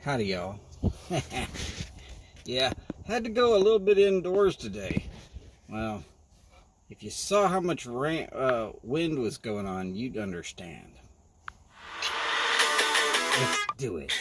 Howdy, y'all. Yeah, had to go a little bit indoors today. Well, if you saw how much wind was going on, you'd understand. Let's do it.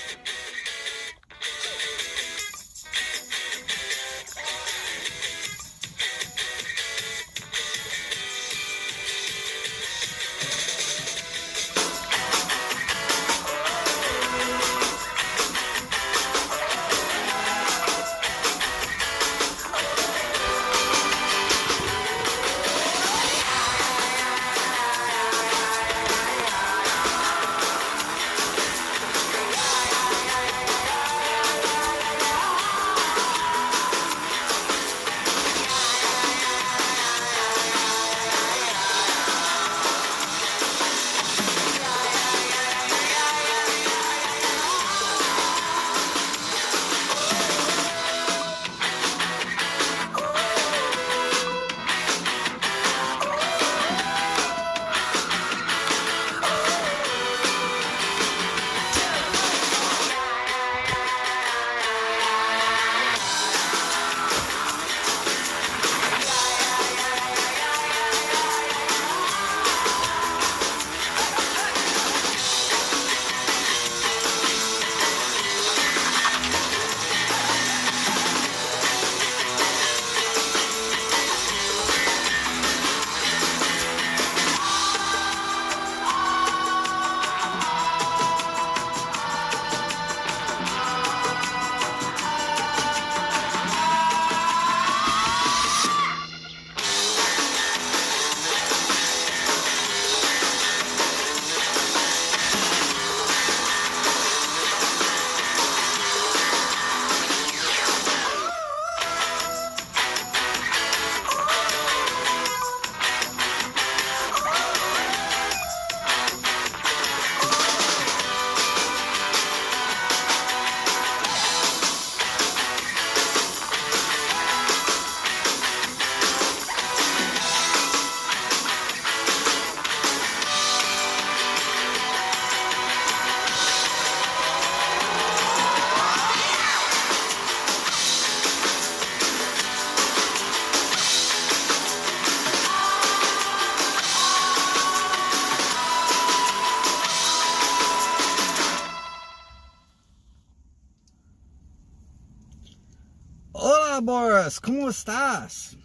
Hola, Boris. ¿Cómo estás?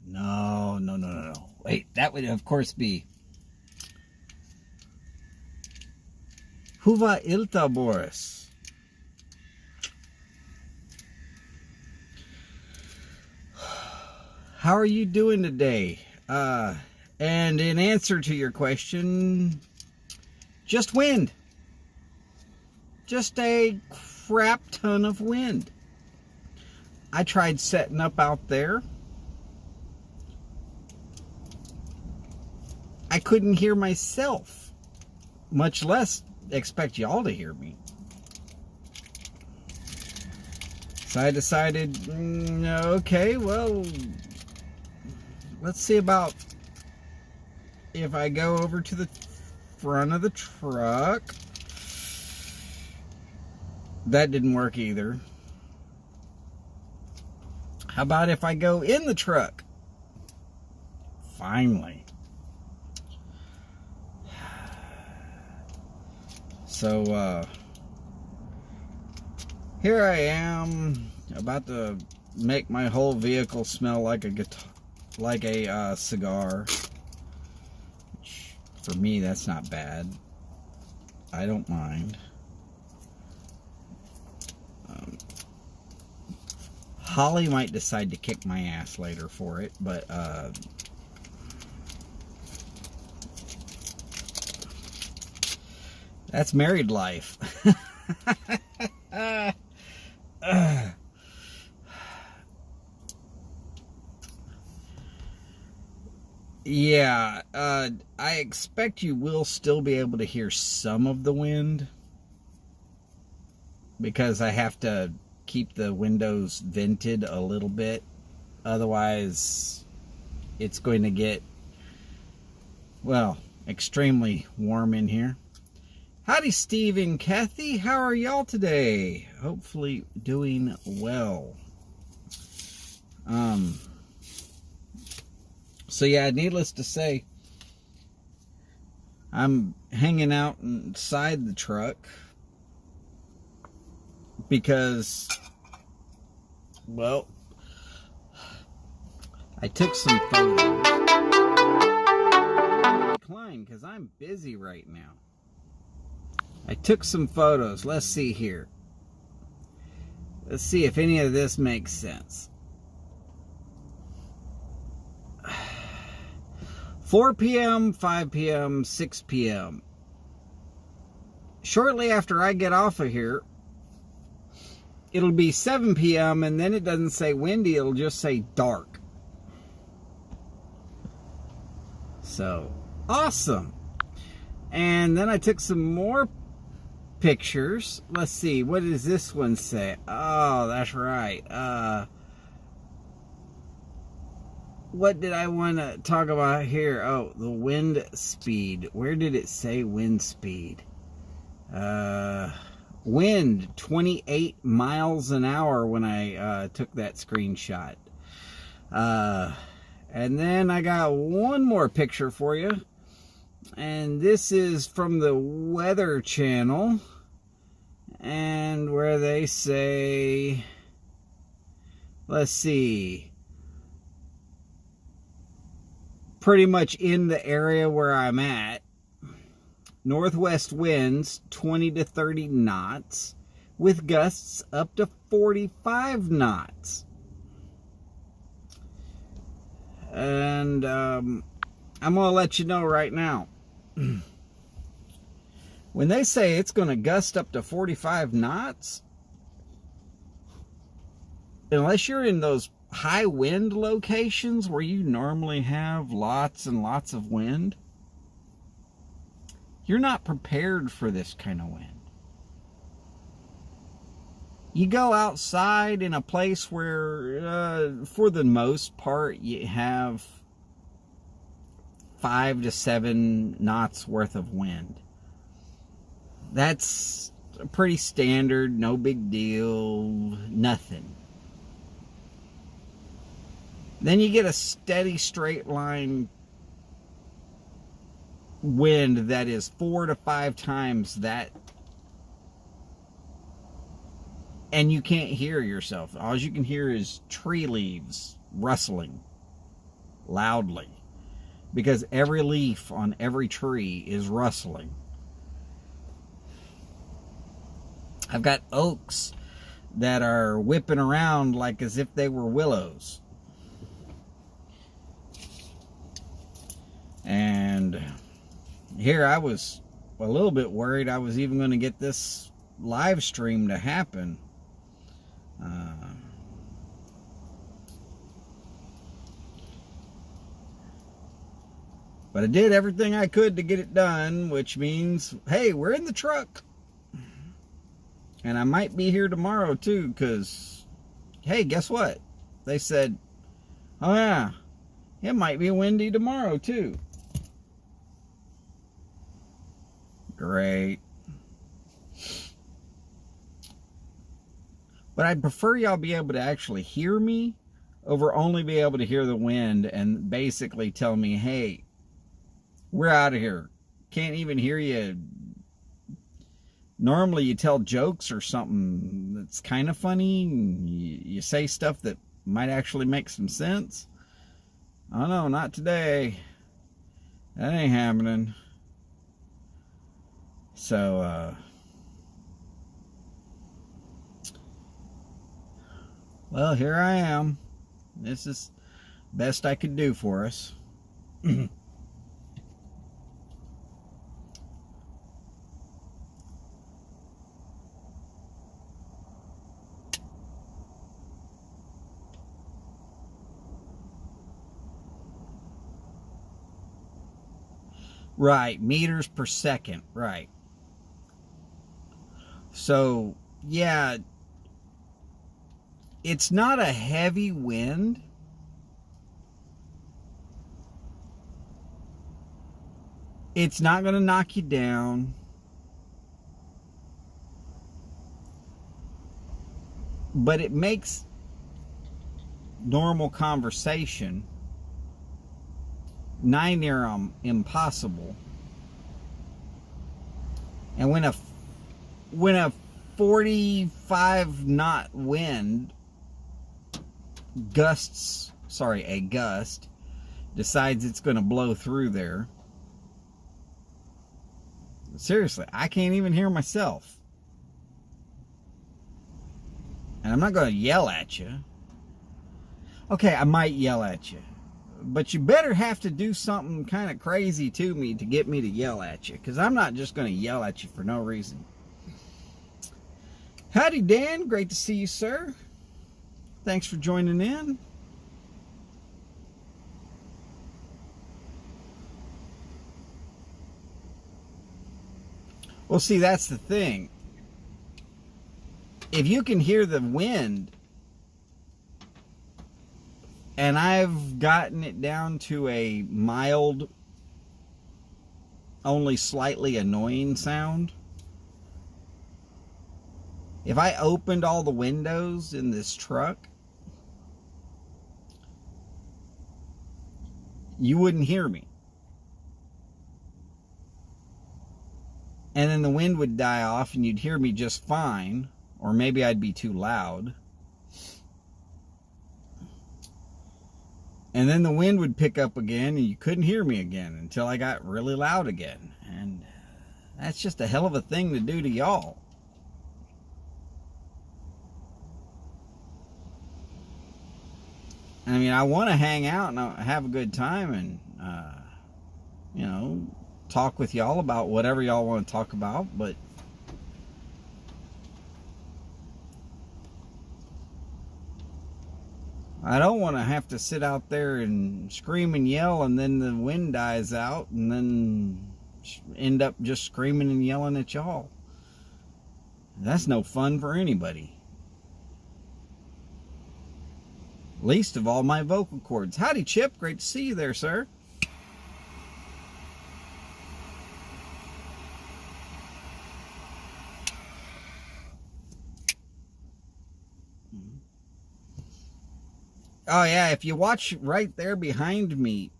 No. Wait, that would, of course, be Huva Ilta, Boris. How are you doing today? And in answer to your question, just wind. Just a crap ton of wind. I tried setting up out there. I couldn't hear myself, much less expect y'all to hear me. So I decided, okay, well, let's see about if I go over to the front of the truck. That didn't work either. How about if I go in the truck? Finally. So, here I am, about to make my whole vehicle smell like a cigar. Which, for me, that's not bad. I don't mind. Holly might decide to kick my ass later for it, but that's married life. Yeah, I expect you will still be able to hear some of the wind, because I have to keep the windows vented a little bit. Otherwise, it's going to get, well, extremely warm in here. Howdy, Steve and Kathy. How are y'all today? Hopefully doing well. So yeah, needless to say, I'm hanging out inside the truck because, well, I took some photos. Decline because I'm busy right now. I took some photos. Let's see here. Let's see if any of this makes sense. 4 p.m., 5 p.m., 6 p.m. Shortly after I get off of here, it'll be 7 p.m. and then it doesn't say windy, it'll just say dark. So, awesome. And then I took some more pictures. Let's see, what does this one say? Oh, that's right. What did I want to talk about here? Oh, the wind speed. Where did it say wind speed? Wind 28 miles an hour when I took that screenshot. And then I got one more picture for you. And this is from the Weather Channel. And where they say, let's see, pretty much in the area where I'm at, northwest winds 20 to 30 knots with gusts up to 45 knots. And I'm going to let you know right now, when they say it's going to gust up to 45 knots, unless you're in those high wind locations where you normally have lots and lots of wind, you're not prepared for this kind of wind. You go outside in a place where, for the most part, you have 5 to 7 knots worth of wind. That's pretty standard, no big deal, nothing. Then you get a steady straight line wind that is 4 to 5 times that, and you can't hear yourself. All you can hear is tree leaves rustling loudly because every leaf on every tree is rustling. I've got oaks that are whipping around like as if they were willows. And here I was a little bit worried I was even going to get this live stream to happen. But I did everything I could to get it done, which means, hey, we're in the truck. And I might be here tomorrow too, because, hey, guess what? They said, oh yeah, it might be windy tomorrow too. Great. But I'd prefer y'all be able to actually hear me over only be able to hear the wind and basically tell me, hey, we're out of here. Can't even hear you. Normally you tell jokes or something that's kind of funny. You say stuff that might actually make some sense. Oh no, not today. That ain't happening. So, well, here I am. This is best I could do for us. Right, meters per second, right. So, yeah, it's not a heavy wind. It's not going to knock you down. but it makes normal conversation nigh near impossible. And when a 45 knot wind a gust decides it's going to blow through there, seriously, I can't even hear myself. And I'm not going to yell at you. Okay, I might yell at you, but you better have to do something kind of crazy to me to get me to yell at you, because I'm not just going to yell at you for no reason. Howdy, Dan. Great to see you, sir. Thanks for joining in. Well, see, that's the thing. If you can hear the wind, and I've gotten it down to a mild, only slightly annoying sound. If I opened all the windows in this truck, you wouldn't hear me. And then the wind would die off and you'd hear me just fine. Or maybe I'd be too loud. And then the wind would pick up again and you couldn't hear me again until I got really loud again. And that's just a hell of a thing to do to y'all. I mean, I want to hang out and have a good time and, you know, talk with y'all about whatever y'all want to talk about, but I don't want to have to sit out there and scream and yell and then the wind dies out and then end up just screaming and yelling at y'all. That's no fun for anybody. Least of all my vocal cords. Howdy, Chip. Great to see you there, sir. Oh, yeah, if you watch right there behind me,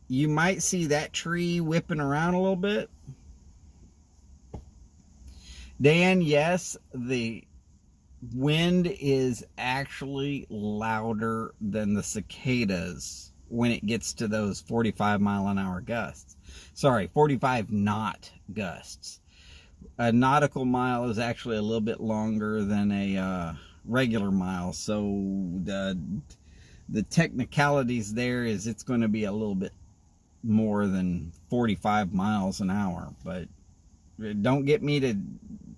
you might see that tree whipping around a little bit. Dan, yes, the wind is actually louder than the cicadas when it gets to those 45-mile-an-hour gusts. Sorry, 45 knot gusts. A nautical mile is actually a little bit longer than a regular mile, so the technicalities there is it's going to be a little bit more than 45 miles an hour, but don't get me to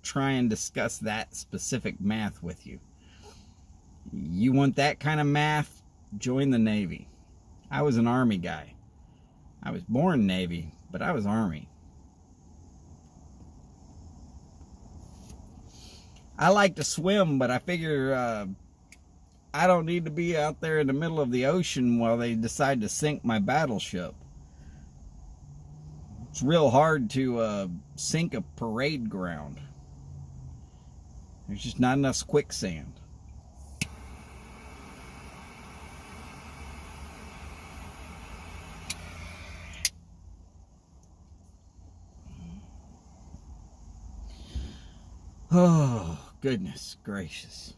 try and discuss that specific math with you. You want that kind of math? Join the Navy. I was an Army guy. I was born Navy, but I was Army. I like to swim, but I figure I don't need to be out there in the middle of the ocean while they decide to sink my battleship. It's real hard to sink a parade ground. There's just not enough quicksand. Oh, goodness gracious.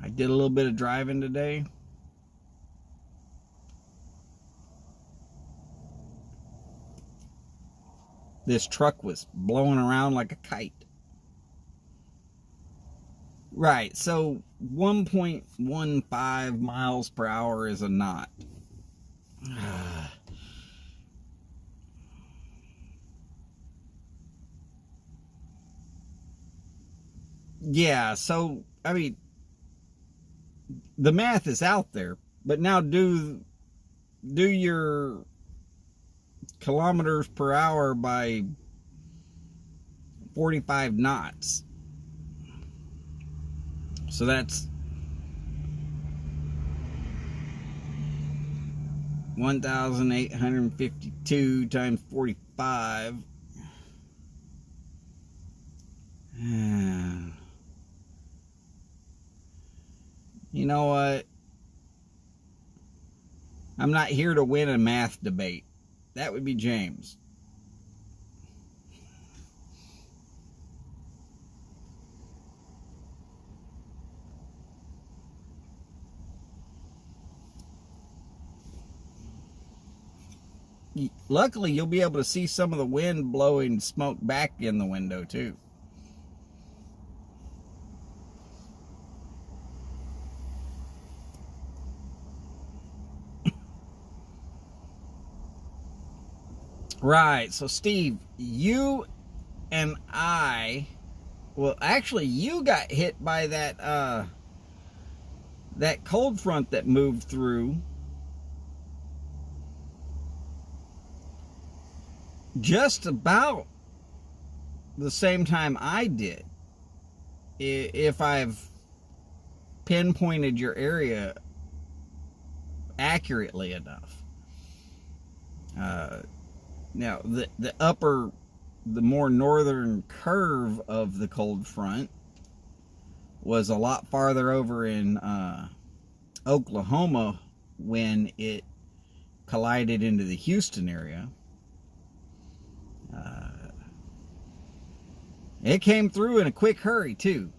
I did a little bit of driving today. This truck was blowing around like a kite. Right, so 1.15 miles per hour is a knot. Yeah, so, I mean, the math is out there, but now do your kilometers per hour by 45 knots. So that's 1,852 times 45. You know what? I'm not here to win a math debate. That would be James. Luckily, you'll be able to see some of the wind blowing smoke back in the window, too. Right, so Steve, you and I, well, actually, you got hit by that cold front that moved through just about the same time I did. If I've pinpointed your area accurately enough. Now, the more northern curve of the cold front was a lot farther over in Oklahoma when it collided into the Houston area. It came through in a quick hurry, too.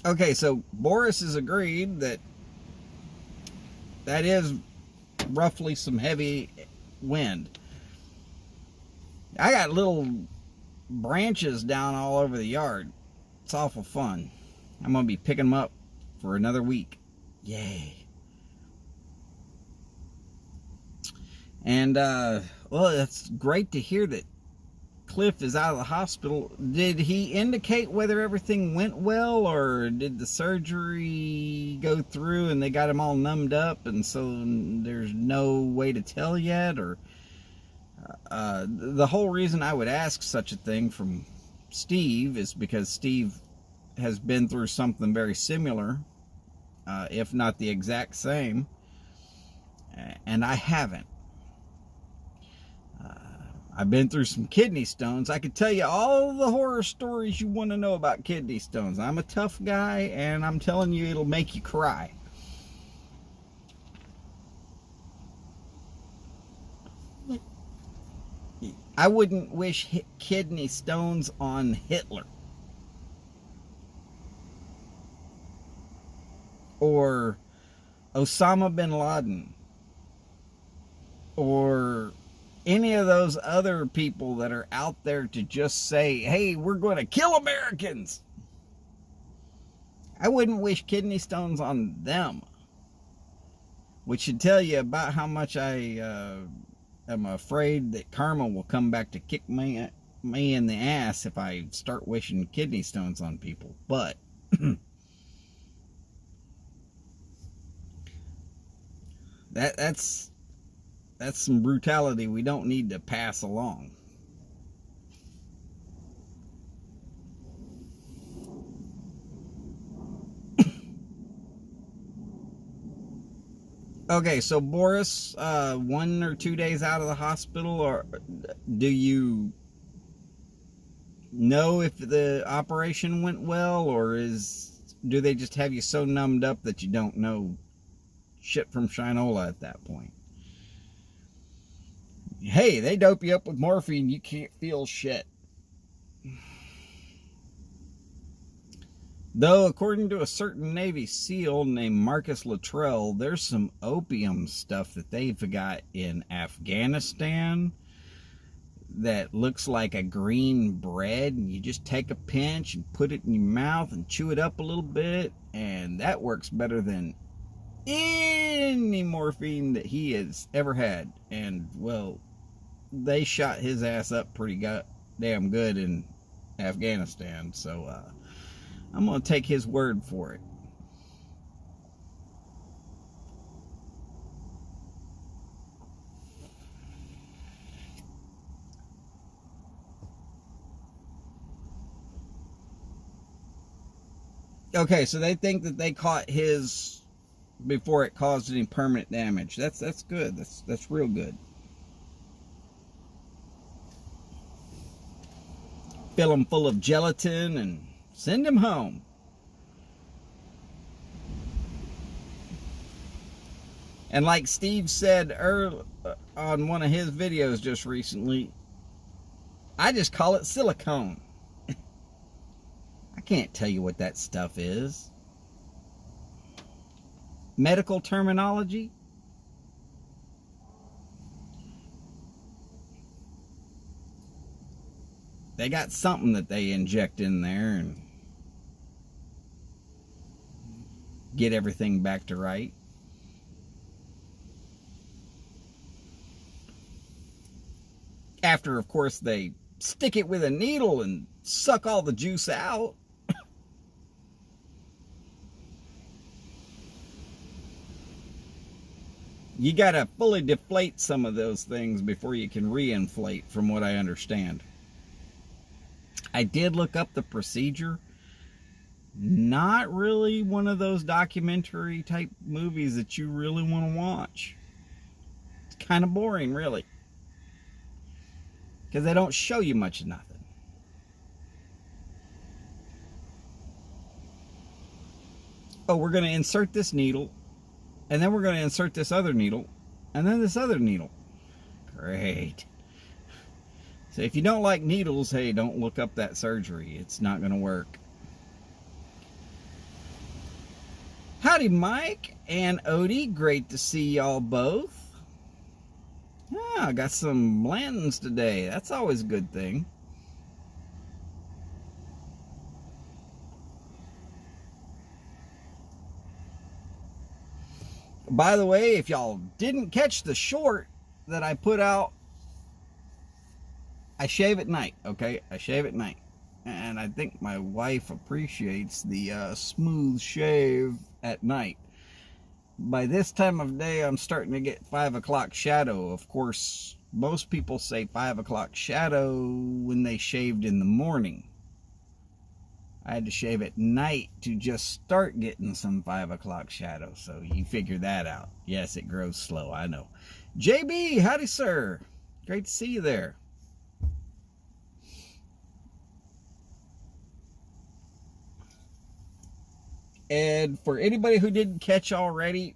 Okay, so Boris has agreed that is roughly some heavy wind. I got little branches down all over the yard. It's awful fun. I'm going to be picking them up for another week. Yay. And, well, it's great to hear that Cliff is out of the hospital. Did he indicate whether everything went well, or did the surgery go through and they got him all numbed up and so there's no way to tell yet? Or the whole reason I would ask such a thing from Steve is because Steve has been through something very similar, if not the exact same, and I haven't. I've been through some kidney stones. I could tell you all the horror stories you want to know about kidney stones. I'm a tough guy, and I'm telling you, it'll make you cry. I wouldn't wish kidney stones on Hitler. Or Osama bin Laden. Or any of those other people that are out there to just say, hey, we're going to kill Americans. I wouldn't wish kidney stones on them. Which should tell you about how much I am afraid that karma will come back to kick me in the ass if I start wishing kidney stones on people. But that's some brutality we don't need to pass along. Okay, so Boris, 1 or 2 days out of the hospital, or do you know if the operation went well, or do they just have you so numbed up that you don't know shit from Shinola at that point? Hey, they dope you up with morphine, you can't feel shit. Though, according to a certain Navy SEAL named Marcus Luttrell, there's some opium stuff that they've got in Afghanistan that looks like a green bread, and you just take a pinch and put it in your mouth and chew it up a little bit, and that works better than any morphine that he has ever had. And, well, they shot his ass up pretty damn good in Afghanistan, so I'm going to take his word for it. Okay, so they think that they caught his before it caused any permanent damage. That's good. That's real good. Fill him full of gelatin and send him home. And like Steve said earlier on one of his videos just recently, I just call it silicone. I can't tell you what that stuff is. Medical terminology? They got something that they inject in there and get everything back to right. After, of course, they stick it with a needle and suck all the juice out. You gotta fully deflate some of those things before you can reinflate, from what I understand. I did look up the procedure. Not really one of those documentary type movies that you really want to watch. It's kind of boring, really, because they don't show you much of nothing. Oh, we're going to insert this needle, and then we're going to insert this other needle, and then this other needle. Great. So if you don't like needles, hey, don't look up that surgery. It's not going to work. Howdy, Mike and Odie. Great to see y'all both. I got some lanterns today. That's always a good thing. By the way, if y'all didn't catch the short that I put out, I shave at night, okay? I shave at night. And I think my wife appreciates the smooth shave at night. By this time of day, I'm starting to get 5 o'clock shadow. Of course, most people say 5 o'clock shadow when they shaved in the morning. I had to shave at night to just start getting some 5 o'clock shadow. So you figure that out. Yes, it grows slow, I know. JB, howdy, sir. Great to see you there. And for anybody who didn't catch already,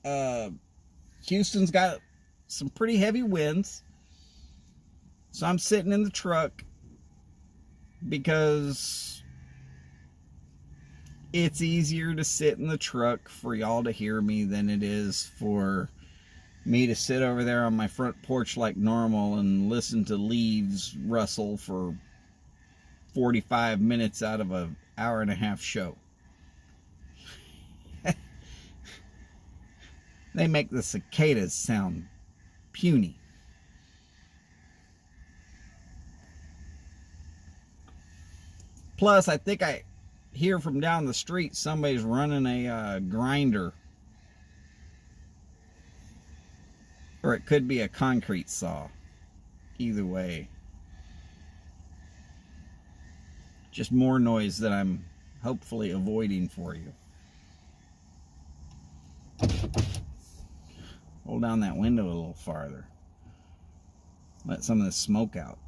Houston's got some pretty heavy winds. So I'm sitting in the truck because it's easier to sit in the truck for y'all to hear me than it is for me to sit over there on my front porch like normal and listen to leaves rustle for 45 minutes out of an hour-and-a-half show. They make the cicadas sound puny. Plus, I think I hear from down the street somebody's running a grinder. Or it could be a concrete saw. Either way. Just more noise that I'm hopefully avoiding for you. Hold down that window a little farther. Let some of the smoke out.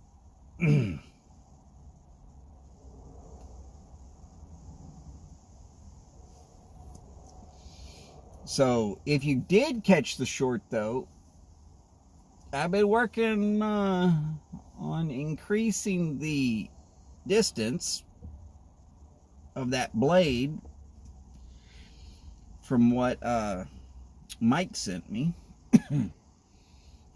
So, if you did catch the short, though, I've been working on increasing the distance of that blade from what Mike sent me.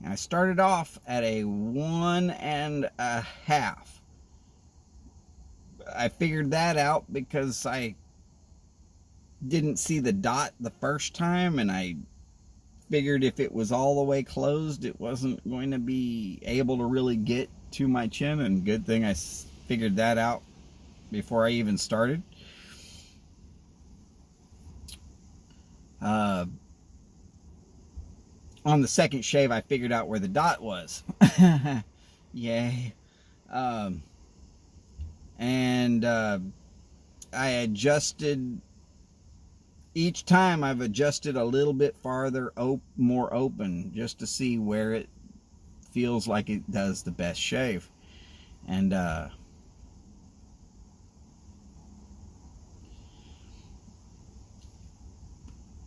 I started off at a 1.5. I figured that out because I didn't see the dot the first time, and I figured if it was all the way closed, it wasn't going to be able to really get to my chin, and good thing I figured that out before I even started. On the second shave, I figured out where the dot was. Yay. I adjusted, each time I've adjusted a little bit farther, more open, just to see where it feels like it does the best shave. And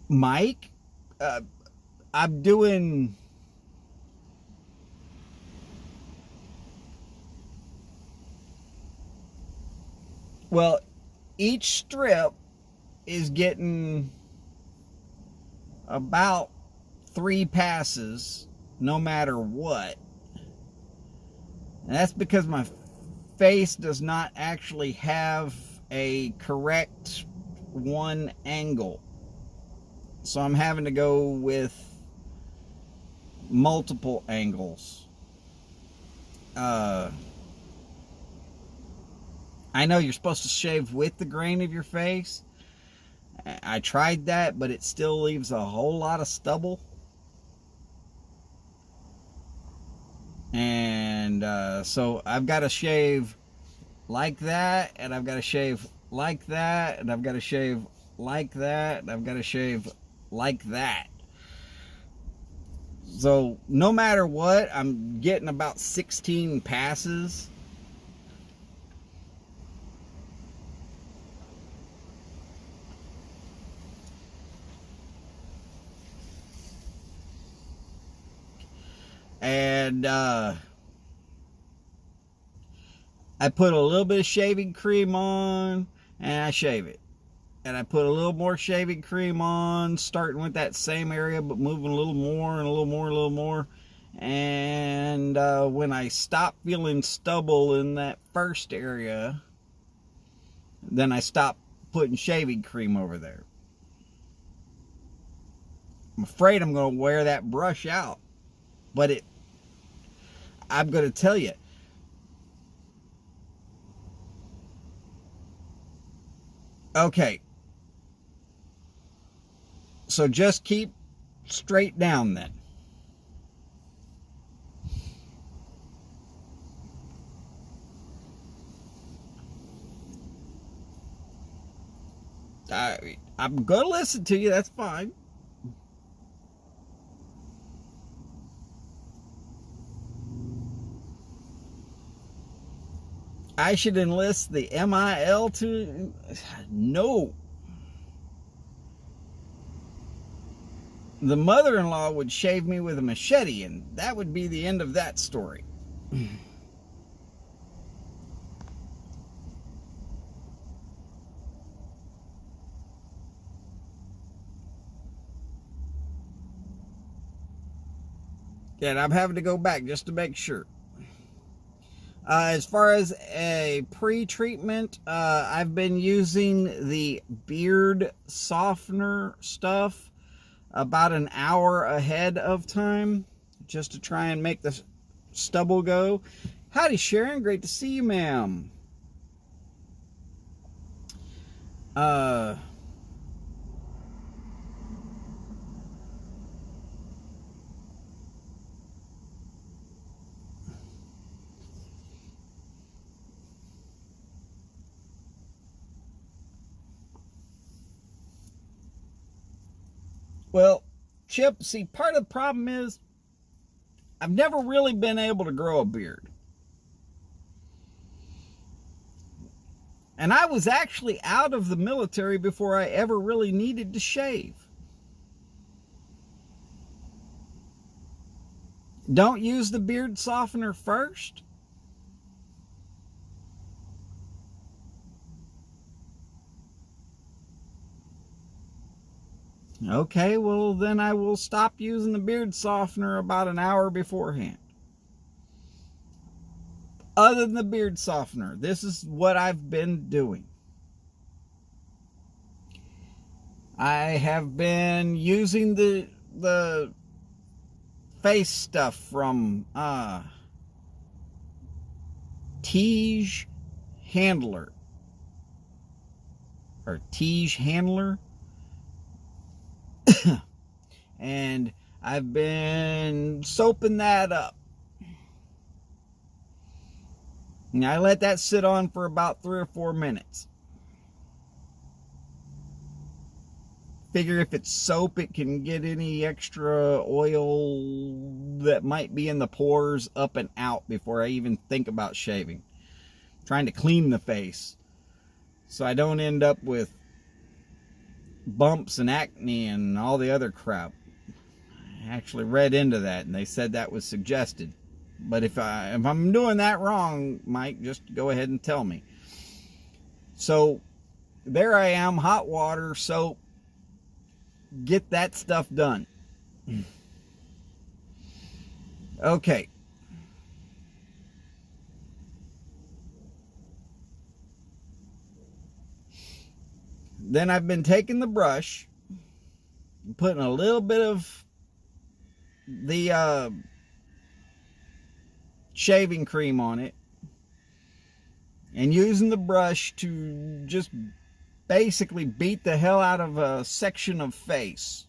Mike, I'm doing, well, each strip is getting about 3 passes no matter what. And that's because my face does not actually have a correct one angle. So I'm having to go with multiple angles. I know you're supposed to shave with the grain of your face. I tried that, but it still leaves a whole lot of stubble. And so I've got to shave like that, and I've got to shave like that, and I've got to shave like that, and I've got to shave like that. So no matter what, I'm getting about 16 passes. And I put a little bit of shaving cream on and I shave it. And I put a little more shaving cream on, starting with that same area, but moving a little more and a little more, a little more. And when I stop feeling stubble in that first area, then I stop putting shaving cream over there. I'm afraid I'm going to wear that brush out. But I'm going to tell you, okay, so just keep straight down then. I'm going to listen to you, that's fine. I should enlist the MIL to... No. The mother-in-law would shave me with a machete, and that would be the end of that story. And I'm having to go back just to make sure. As far as a pre-treatment, I've been using the beard softener stuff about an hour ahead of time, just to try and make the stubble go. Howdy, Sharon. Great to see you, ma'am. Well, Chip, see, part of the problem is I've never really been able to grow a beard. And I was actually out of the military before I ever really needed to shave. Don't use the beard softener first. Okay, well then I will stop using the beard softener about an hour beforehand. Other than the beard softener, this is what I've been doing. I have been using the face stuff from Tige Handler. Or Tige Handler. And I've been soaping that up. And I let that sit on for about 3 or 4 minutes. figure if it's soap, it can get any extra oil that might be in the pores up and out before I even think about shaving. I'm trying to clean the face so I don't end up with bumps and acne and all the other crap. I actually read into that, and they said that was suggested. But if I'm doing that wrong, Mike, just go ahead and tell me. So there I am, hot water, soap. Get that stuff done. Okay. Then I've been taking the brush and putting a little bit of the shaving cream on it and using the brush to just basically beat the hell out of a section of face.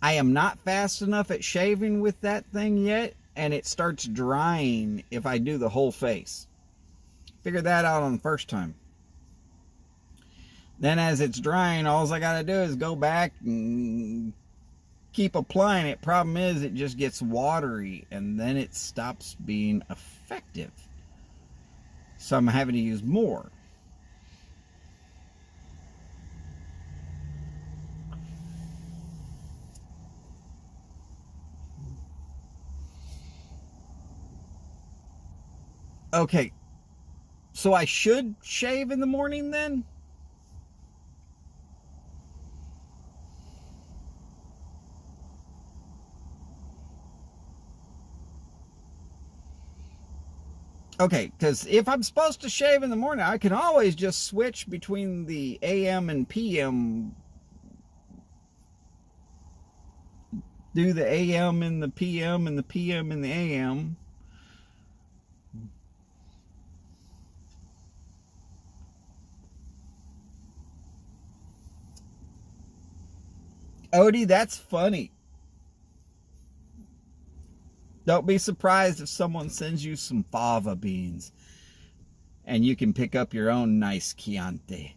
I am not fast enough at shaving with that thing yet, and it starts drying if I do the whole face. Figured that out on the first time. Then as it's drying, all I gotta do is go back and keep applying it. Problem is, it just gets watery, and then it stops being effective. So I'm having to use more. Okay, so I should shave in the morning then? Okay, because if I'm supposed to shave in the morning, I can always just switch between the AM and PM. Do the AM and the PM and the PM and the AM. Odie, that's funny. Don't be surprised if someone sends you some fava beans and you can pick up your own nice Chianti.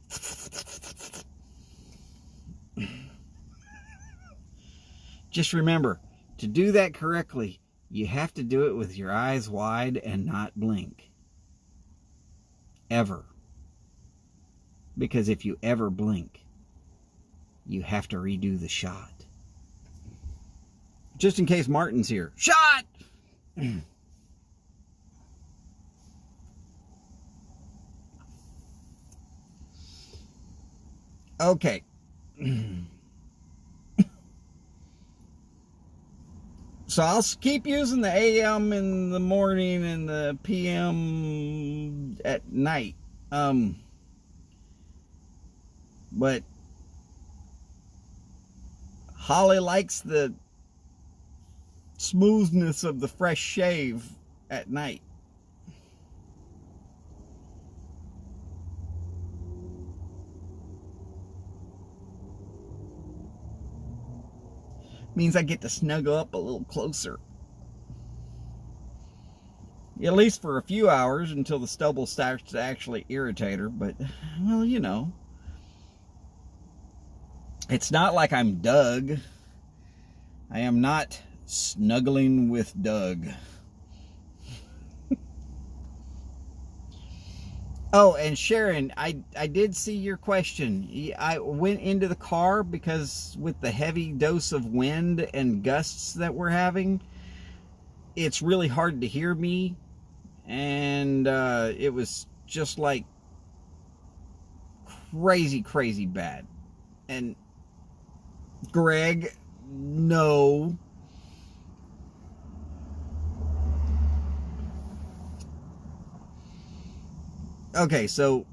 Just remember, to do that correctly, you have to do it with your eyes wide and not blink. Ever. Because if you ever blink, you have to redo the shot. Just in case Martin's here. Shot! Okay. So I'll keep using the AM in the morning and the PM at night. But Holly likes the smoothness of the fresh shave at night. Means I get to snuggle up a little closer. At least for a few hours until the stubble starts to actually irritate her. But, well, you know. It's not like I'm Doug. I am not snuggling with Doug. Oh, and Sharon, I did see your question. I went into the car because with the heavy dose of wind and gusts that we're having, it's really hard to hear me. And it was just like crazy bad. And Greg, no. Okay, so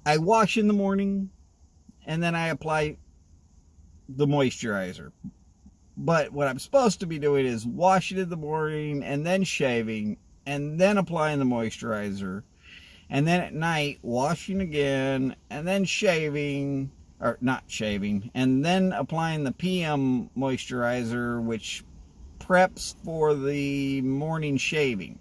I wash in the morning and then I apply the moisturizer. But what I'm supposed to be doing is washing in the morning and then shaving and then applying the moisturizer. And then at night, washing again and then shaving, or not shaving, and then applying the PM moisturizer, which preps for the morning shaving.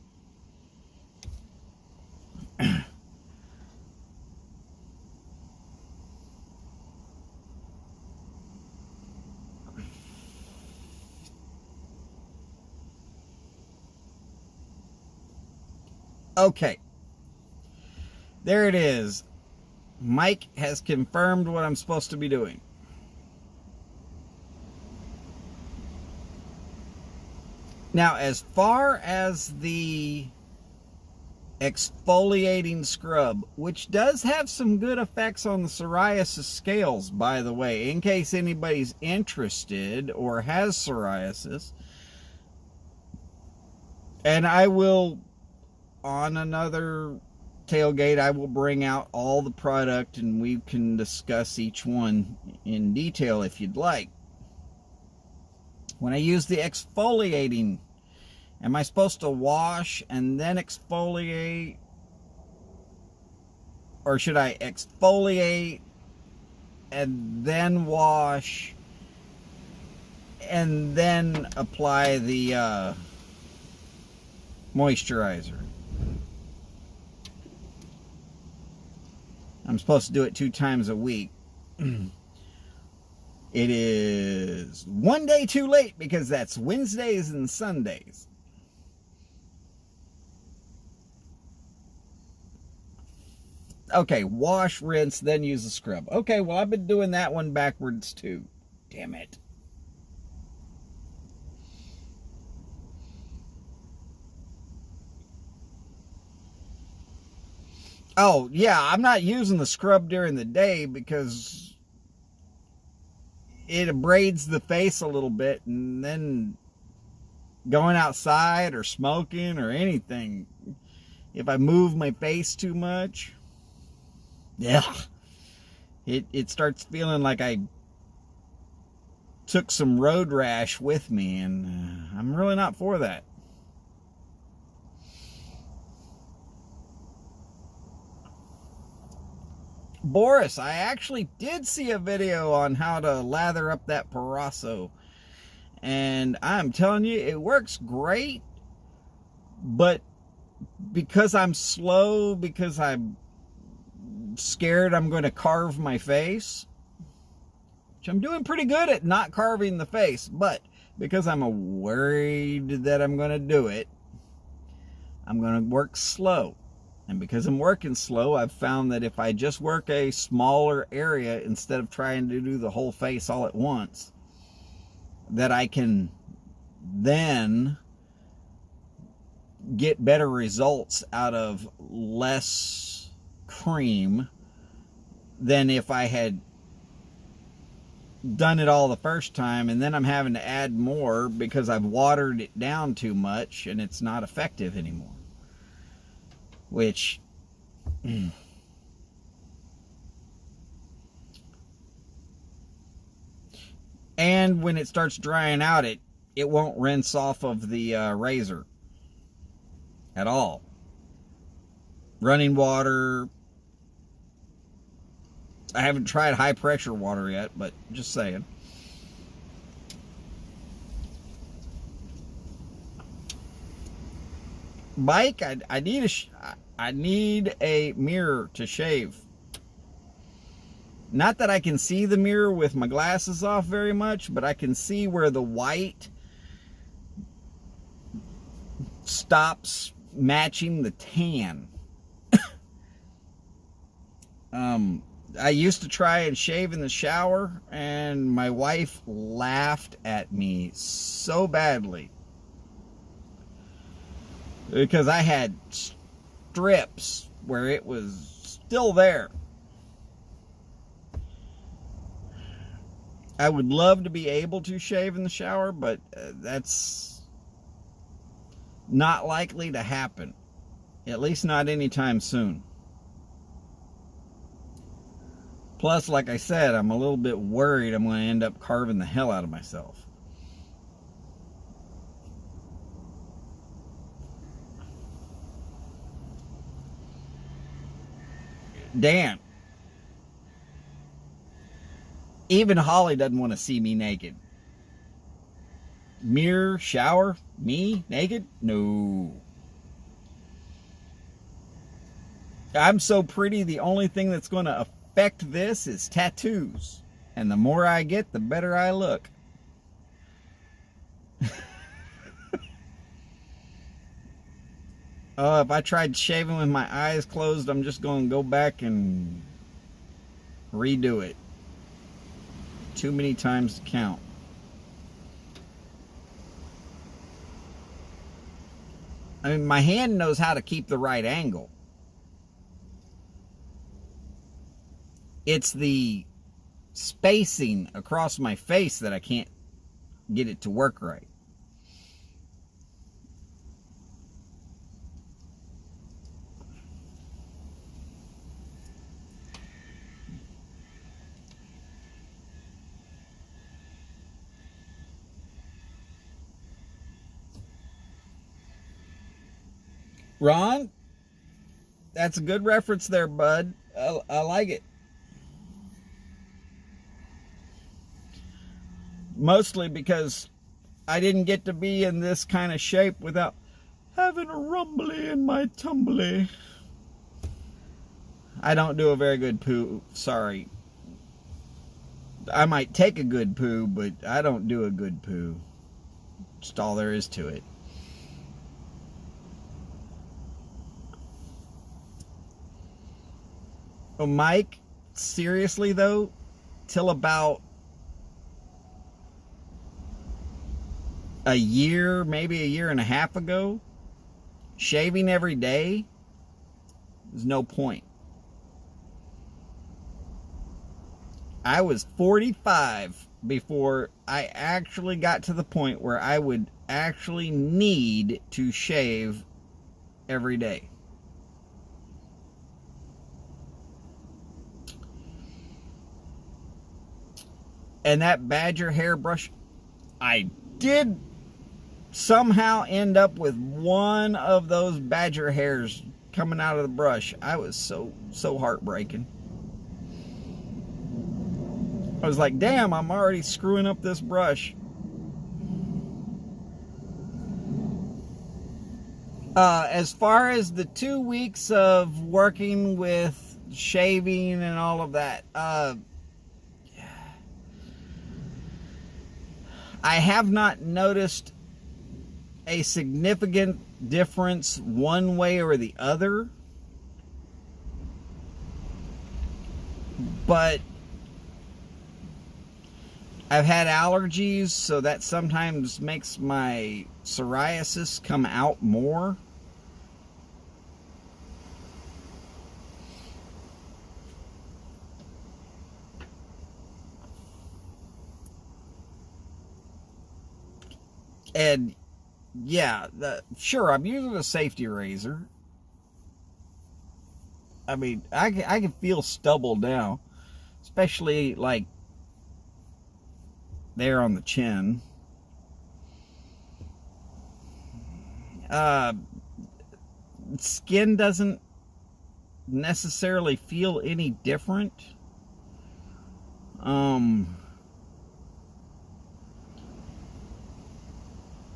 Okay, there it is. Mike has confirmed what I'm supposed to be doing. Now, as far as the exfoliating scrub, which does have some good effects on the psoriasis scales, by the way, in case anybody's interested or has psoriasis, and I will, on another tailgate, I will bring out all the product and we can discuss each one in detail if you'd like. When I use the exfoliating, am I supposed to wash and then exfoliate? Or should I exfoliate and then wash and then apply the moisturizer? I'm supposed to do it 2 times a week. It is one day too late because that's Wednesdays and Sundays. Okay, wash, rinse, then use the scrub. Okay, well, I've been doing that one backwards too. Damn it. Oh, yeah, I'm not using the scrub during the day because it abrades the face a little bit, and then going outside or smoking or anything, if I move my face too much, yeah, it starts feeling like I took some road rash with me, and I'm really not for that. Boris, I actually did see a video on how to lather up that Parasso, and I'm telling you, it works great, but because I'm slow, because I'm scared I'm going to carve my face, which I'm doing pretty good at not carving the face, but because I'm worried that I'm going to do it, I'm going to work slow. And because I'm working slow, I've found that if I just work a smaller area instead of trying to do the whole face all at once, that I can then get better results out of less cream than if I had done it all the first time and then I'm having to add more because I've watered it down too much and it's not effective anymore. Which and when it starts drying out, it won't rinse off of the razor at all. Running water, I haven't tried high pressure water yet, but just saying. Mike, I need a mirror to shave. Not that I can see the mirror with my glasses off very much, but I can see where the white stops matching the tan. I used to try and shave in the shower, and my wife laughed at me so badly because I had strips where it was still there. I would love to be able to shave in the shower, but that's not likely to happen. At least not anytime soon. Plus, like I said, I'm a little bit worried I'm going to end up carving the hell out of myself. Dan, even Holly doesn't want to see me naked. mirror, shower, me, naked? No. I'm so pretty, the only thing that's going to affect this is tattoos. And the more I get, the better I look. If I tried shaving with my eyes closed, I'm just going to go back and redo it. Too many times to count. I mean, my hand knows how to keep the right angle. It's the spacing across my face that I can't get it to work right. Ron, that's a good reference there, bud. I like it. Mostly because I didn't get to be in this kind of shape without having a rumbly in my tumbly. I don't do a very good poo. Sorry. I might take a good poo, but I don't do a good poo. Just all there is to it. Oh, Mike, seriously though, till about a year, maybe a year and a half ago, shaving every day was no point. I was 45 before I actually got to the point where I would actually need to shave every day. And that badger hairbrush, I did somehow end up with one of those badger hairs coming out of the brush. I was so heartbreaking. I was like, damn, I'm already screwing up this brush. As far as the 2 weeks of working with shaving and all of that, I have not noticed a significant difference one way or the other, but I've had allergies, so that sometimes makes my psoriasis come out more. And yeah, sure, I'm using a safety razor. I mean, I can feel stubble now, especially like there on the chin. Skin doesn't necessarily feel any different.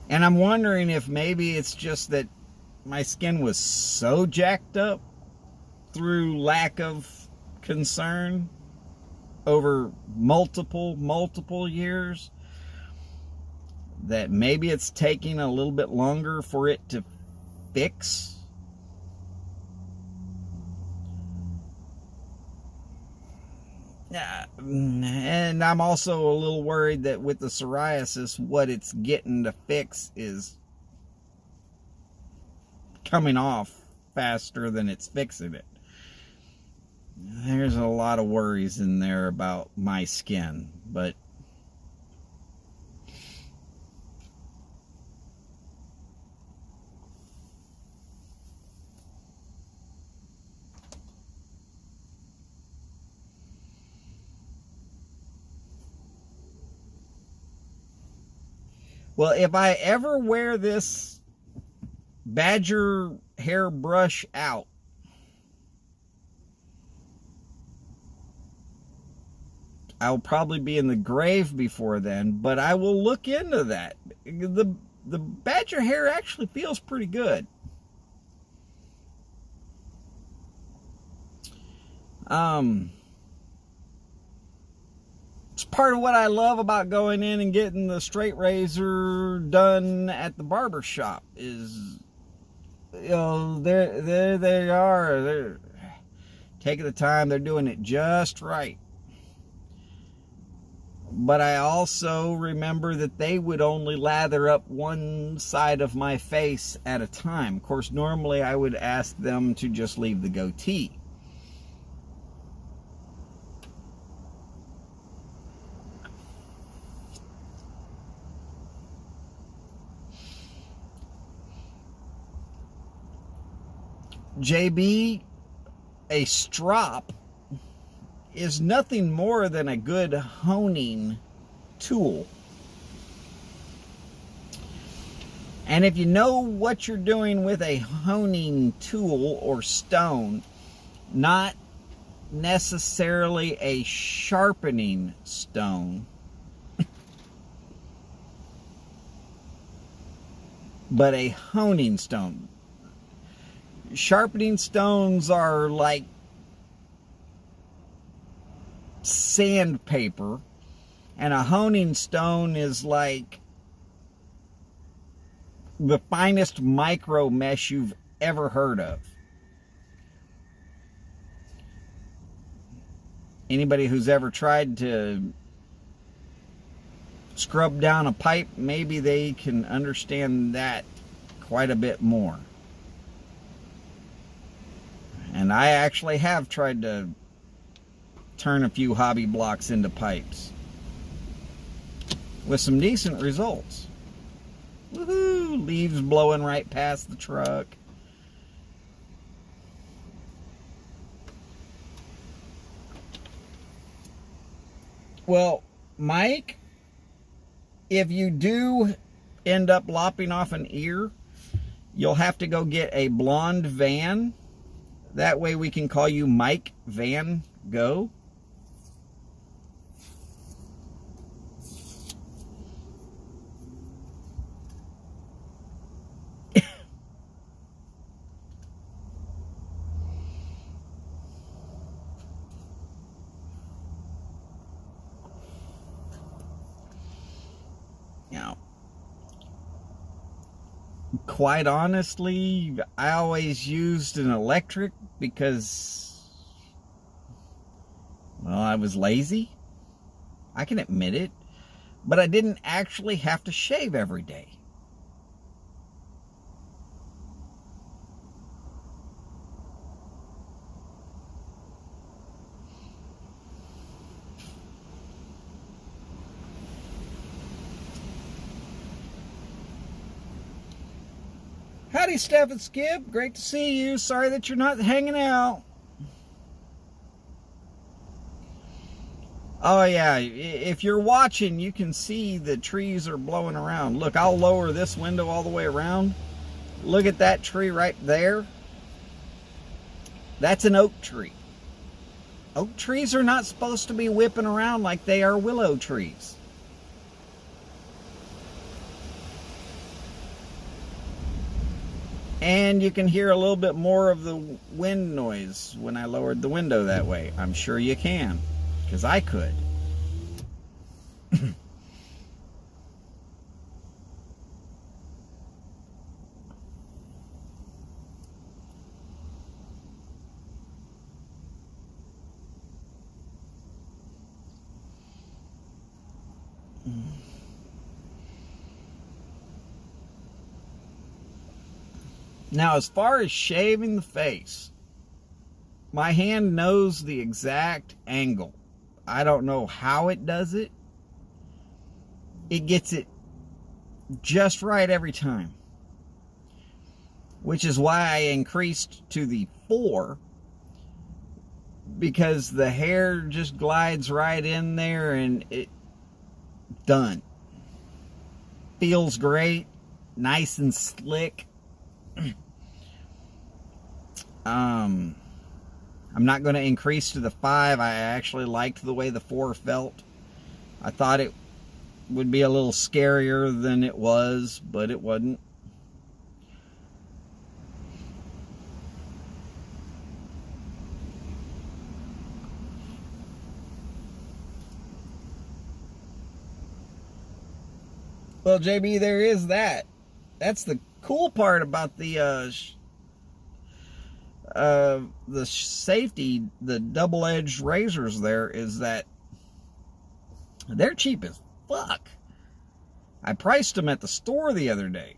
And I'm wondering if maybe it's just that my skin was so jacked up through lack of concern over multiple years that maybe it's taking a little bit longer for it to fix. And I'm also a little worried that with the psoriasis, what it's getting to fix is coming off faster than it's fixing it. There's a lot of worries in there about my skin, but well, if I ever wear this badger hairbrush out, I'll probably be in the grave before then, but I will look into that. the badger hair actually feels pretty good. It's part of what I love about going in and getting the straight razor done at the barber shop is, you know, there they are. They're taking the time. They're doing it just right. But I also remember that they would only lather up one side of my face at a time. Of course, normally I would ask them to just leave the goatee. JB, a strop is nothing more than a good honing tool. And if you know what you're doing with a honing tool or stone, not necessarily a sharpening stone, but a honing stone. Sharpening stones are like sandpaper, and a honing stone is like the finest micro mesh you've ever heard of. Anybody who's ever tried to scrub down a pipe, maybe they can understand that quite a bit more. And I actually have tried to turn a few hobby blocks into pipes with some decent results. Woohoo! Leaves blowing right past the truck. Well, Mike, if you do end up lopping off an ear, you'll have to go get a blonde van. That way we can call you Mike Van Gogh. Now, quite honestly, I always used an electric because, well, I was lazy. I can admit it. But I didn't actually have to shave every day. Howdy, Steph and Skip. Great to see you. Sorry that you're not hanging out. Oh, yeah. If you're watching, you can see the trees are blowing around. Look, I'll lower this window all the way around. Look at that tree right there. That's an oak tree. Oak trees are not supposed to be whipping around like they are willow trees. And you can hear a little bit more of the wind noise when I lowered the window that way. I'm sure you can, because I could. Now, as far as shaving the face, my hand knows the exact angle. I don't know how it does it. It gets it just right every time. Which is why I increased to the 4. Because the hair just glides right in there and it done. Feels great. Nice and slick. I'm not going to increase to the 5. I actually liked the way the 4 felt. I thought it would be a little scarier than it was, but it wasn't. Well, JB, there is that. That's the cool part about the safety, the double-edged razors there, is that they're cheap as fuck. I priced them at the store the other day.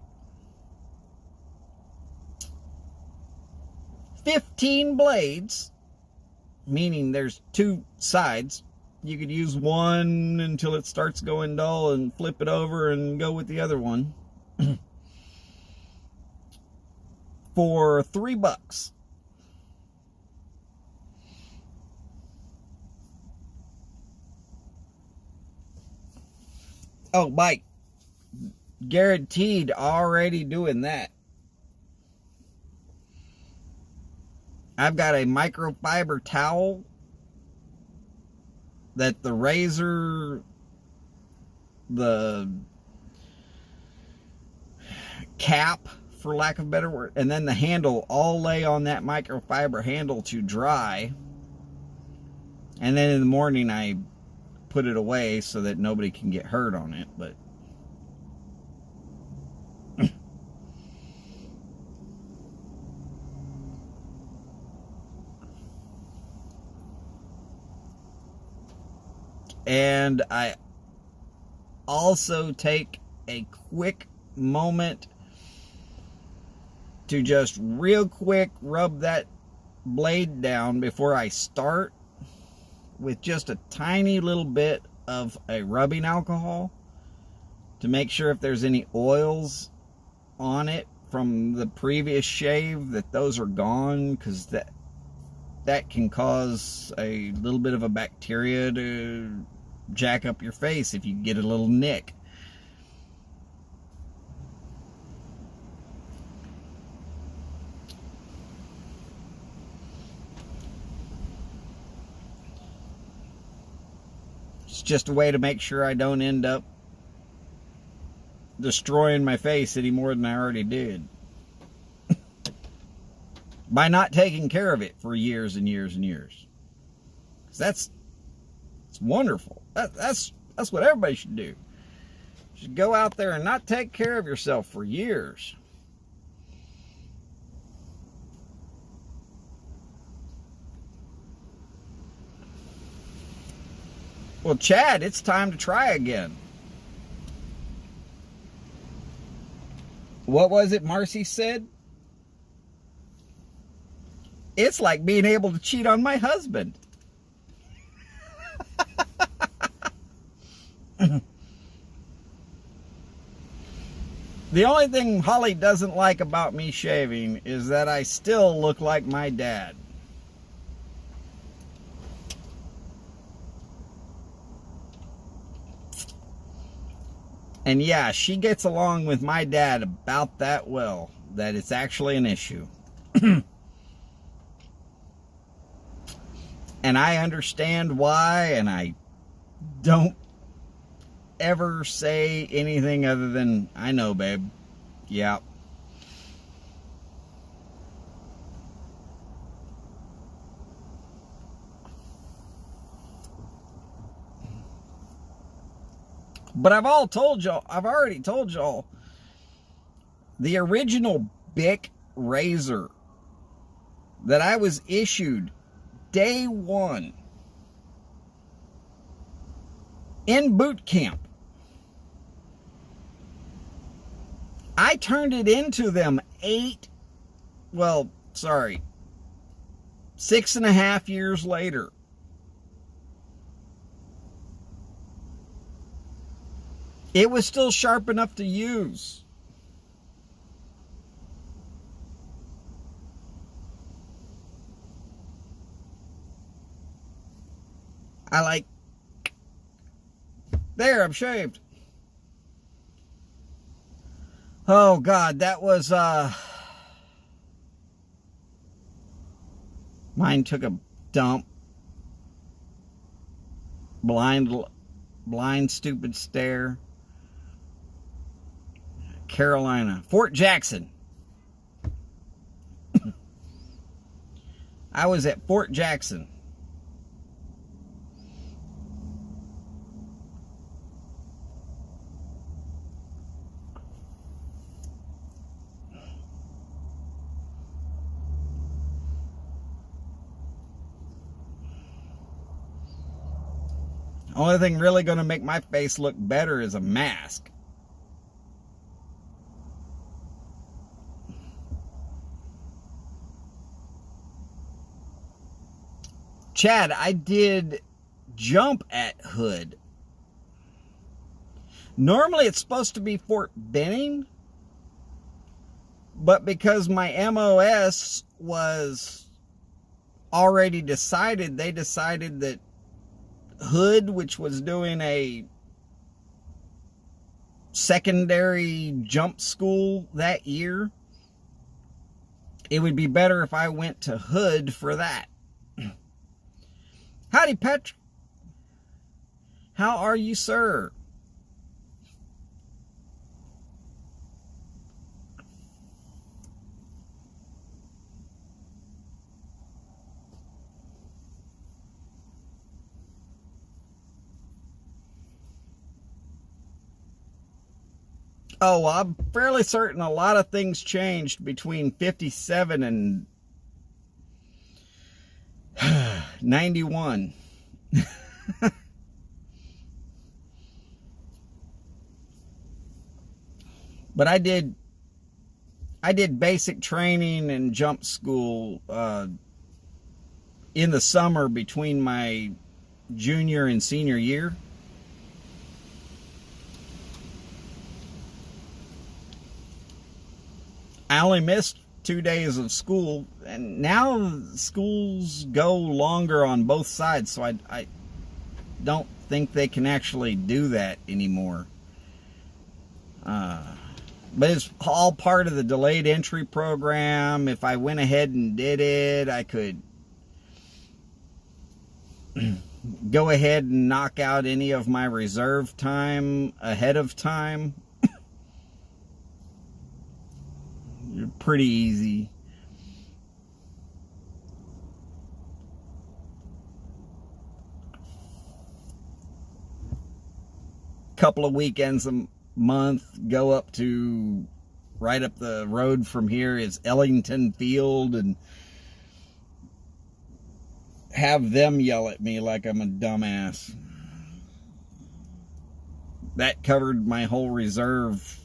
15 blades, meaning there's 2 sides. You could use one until it starts going dull and flip it over and go with the other one. For $3. Oh, Mike, guaranteed already doing that. I've got a microfiber towel that the razor, the cap, for lack of a better word, and then the handle all lay on that microfiber handle to dry. And then in the morning I put it away so that nobody can get hurt on it. But and I also take a quick moment to just real quick rub that blade down before I start with just a tiny little bit of a rubbing alcohol to make sure if there's any oils on it from the previous shave that those are gone, because that can cause a little bit of a bacteria to jack up your face if you get a little nick. It's just a way to make sure I don't end up destroying my face any more than I already did. By not taking care of it for years and years and years. It's wonderful. That's what everybody should do. You should go out there and not take care of yourself for years. Well, Chad, it's time to try again. What was it Marcy said? It's like being able to cheat on my husband. The only thing Holly doesn't like about me shaving is that I still look like my dad. And yeah, she gets along with my dad about that well, that it's actually an issue. And I understand why, and I don't ever say anything other than, I know, babe. Yeah. But I've already told y'all, the original Bic razor that I was issued day one in boot camp, I turned it into them 6.5 years later. It was still sharp enough to use. There, I'm shaved. Oh God, that was, mine took a dump. Blind blind, stupid stare. Carolina. Fort Jackson. I was at Fort Jackson. Only thing really going to make my face look better is a mask. Chad, I did jump at Hood. Normally it's supposed to be Fort Benning, but because my MOS was already decided, they decided that Hood, which was doing a secondary jump school that year, it would be better if I went to Hood for that. Howdy, Patrick. How are you, sir? Oh, well, I'm fairly certain a lot of things changed between 57 and 91. But I did basic training and jump school in the summer between my junior and senior year. I only missed 2 days of school, and now schools go longer on both sides, so I don't think they can actually do that anymore. But it's all part of the delayed entry program. If I went ahead and did it, I could go ahead and knock out any of my reserve time ahead of time. Pretty easy. Couple of weekends a month, go up to right up the road from here is Ellington Field and have them yell at me like I'm a dumbass. That covered my whole reserve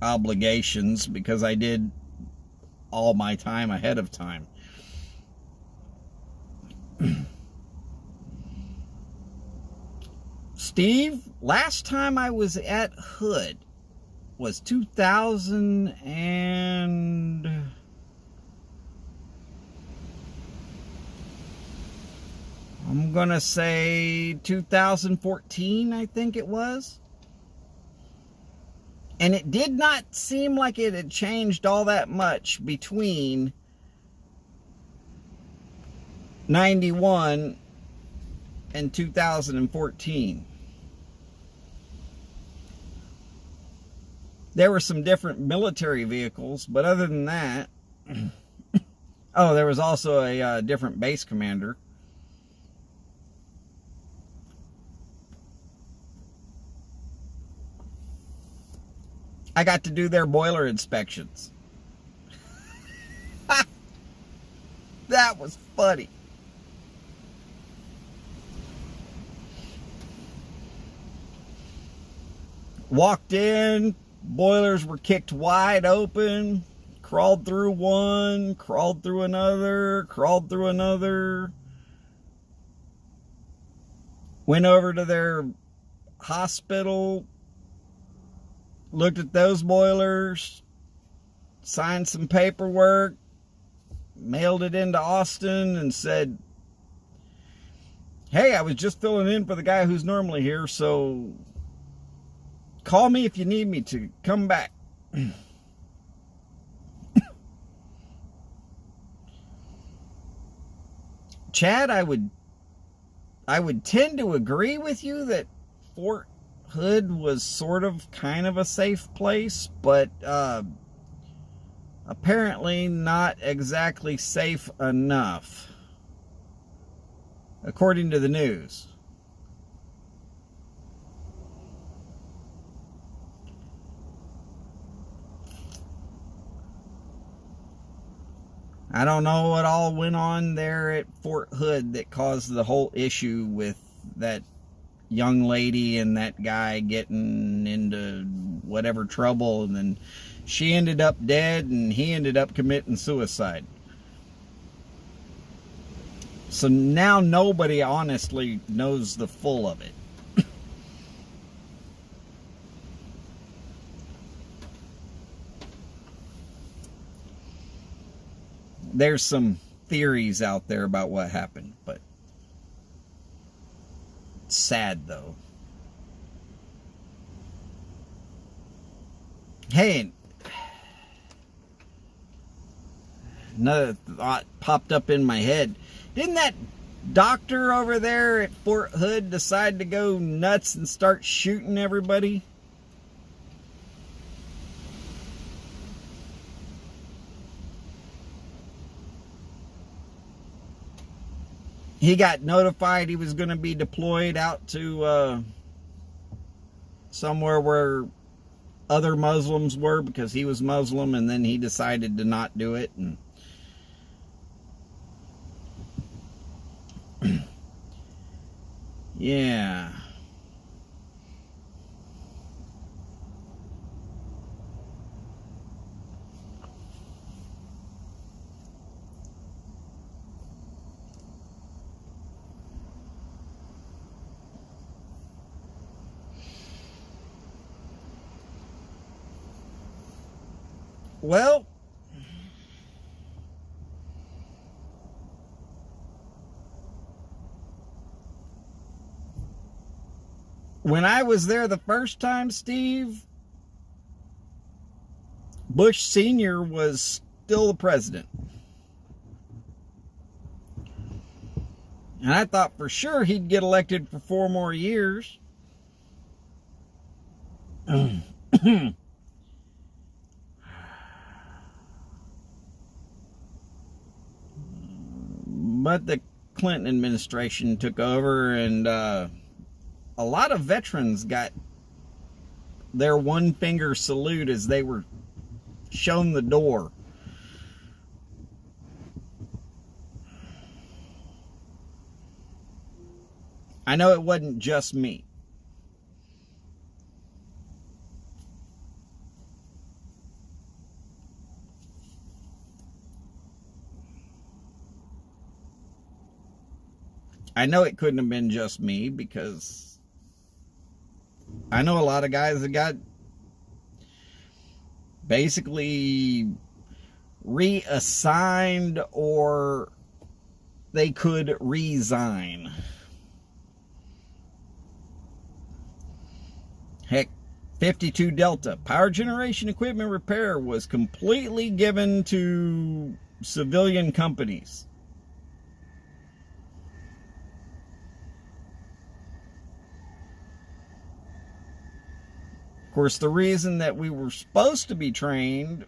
obligations because I did all my time ahead of time. Steve, last time I was at Hood was 2000 and I'm gonna say 2014, I think it was. And it did not seem like it had changed all that much between 91 and 2014. There were some different military vehicles, but other than that, oh, there was also a different base commander. I got to do their boiler inspections. That was funny. Walked in, boilers were kicked wide open, crawled through one, crawled through another, crawled through another. Went over to their hospital, looked at those boilers, signed some paperwork, mailed it into Austin and said, hey, I was just filling in for the guy who's normally here, so call me if you need me to come back. Chad, I would I would tend to agree with you that Fort Hood was sort of kind of a safe place, but apparently not exactly safe enough, according to the news. I don't know what all went on there at Fort Hood that caused the whole issue with that young lady and that guy getting into whatever trouble, and then she ended up dead and he ended up committing suicide. So now nobody honestly knows the full of it. There's some theories out there about what happened, but it's sad though. Hey, another thought popped up in my head. Didn't that doctor over there at Fort Hood decide to go nuts and start shooting everybody? He got notified he was going to be deployed out to somewhere where other Muslims were because he was Muslim, and then he decided to not do it. And yeah. Well, when I was there the first time, Steve, Bush Sr. was still the president. And I thought for sure he'd get elected for 4 more years. But the Clinton administration took over, and a lot of veterans got their one finger salute as they were shown the door. I know it wasn't just me. I know it couldn't have been just me, because I know a lot of guys that got basically reassigned, or they could resign. Heck, 52 Delta, power generation equipment repair was completely given to civilian companies. Of course, the reason that we were supposed to be trained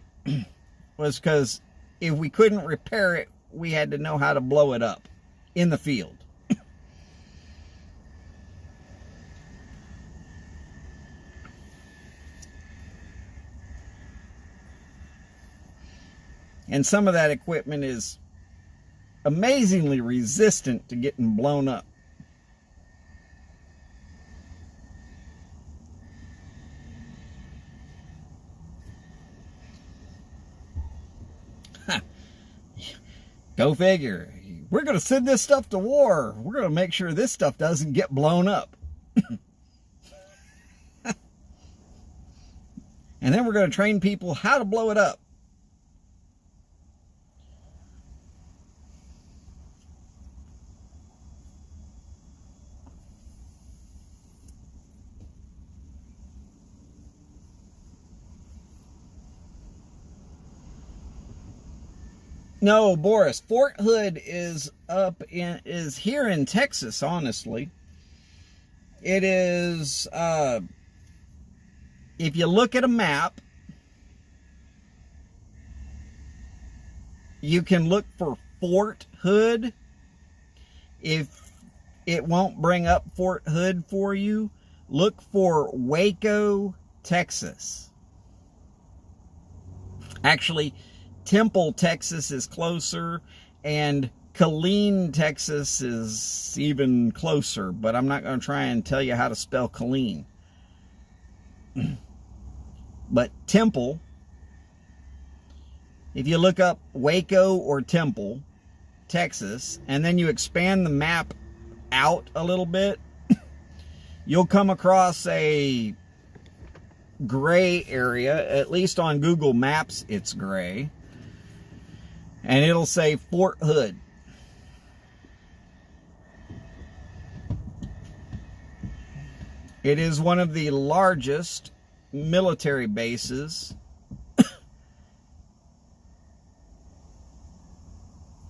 was because if we couldn't repair it, we had to know how to blow it up in the field. And some of that equipment is amazingly resistant to getting blown up. Go figure. We're going to send this stuff to war. We're going to make sure this stuff doesn't get blown up. And then we're going to train people how to blow it up. No, Boris, Fort Hood is here in Texas, honestly. It is, if you look at a map, you can look for Fort Hood. If it won't bring up Fort Hood for you, look for Waco, Texas. Actually, Temple, Texas is closer, and Killeen, Texas is even closer, but I'm not going to try and tell you how to spell Killeen. But Temple, if you look up Waco or Temple, Texas, and then you expand the map out a little bit, you'll come across a gray area. At least on Google Maps it's gray, and it'll say Fort Hood. It is one of the largest military bases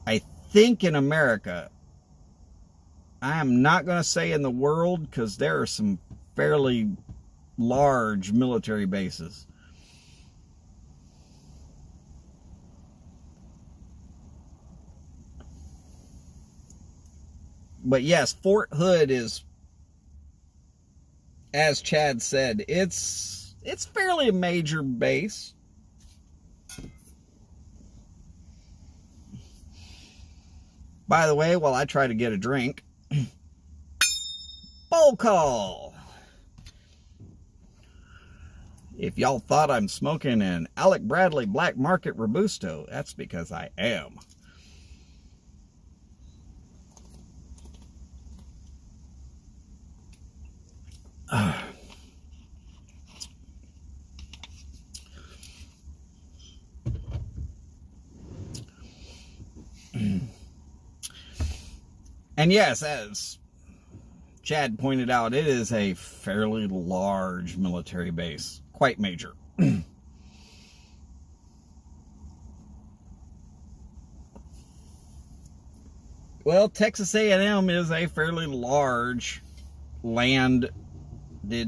I think in America. I am not going to say in the world, because there are some fairly large military bases. But yes, Fort Hood is, as Chad said, it's fairly a major base. By the way, while I try to get a drink, bowl call. If y'all thought I'm smoking an Alec Bradley Black Market Robusto, that's because I am. And yes, as Chad pointed out, it is a fairly large military base. Quite major. Well, Texas A&M is a fairly large landed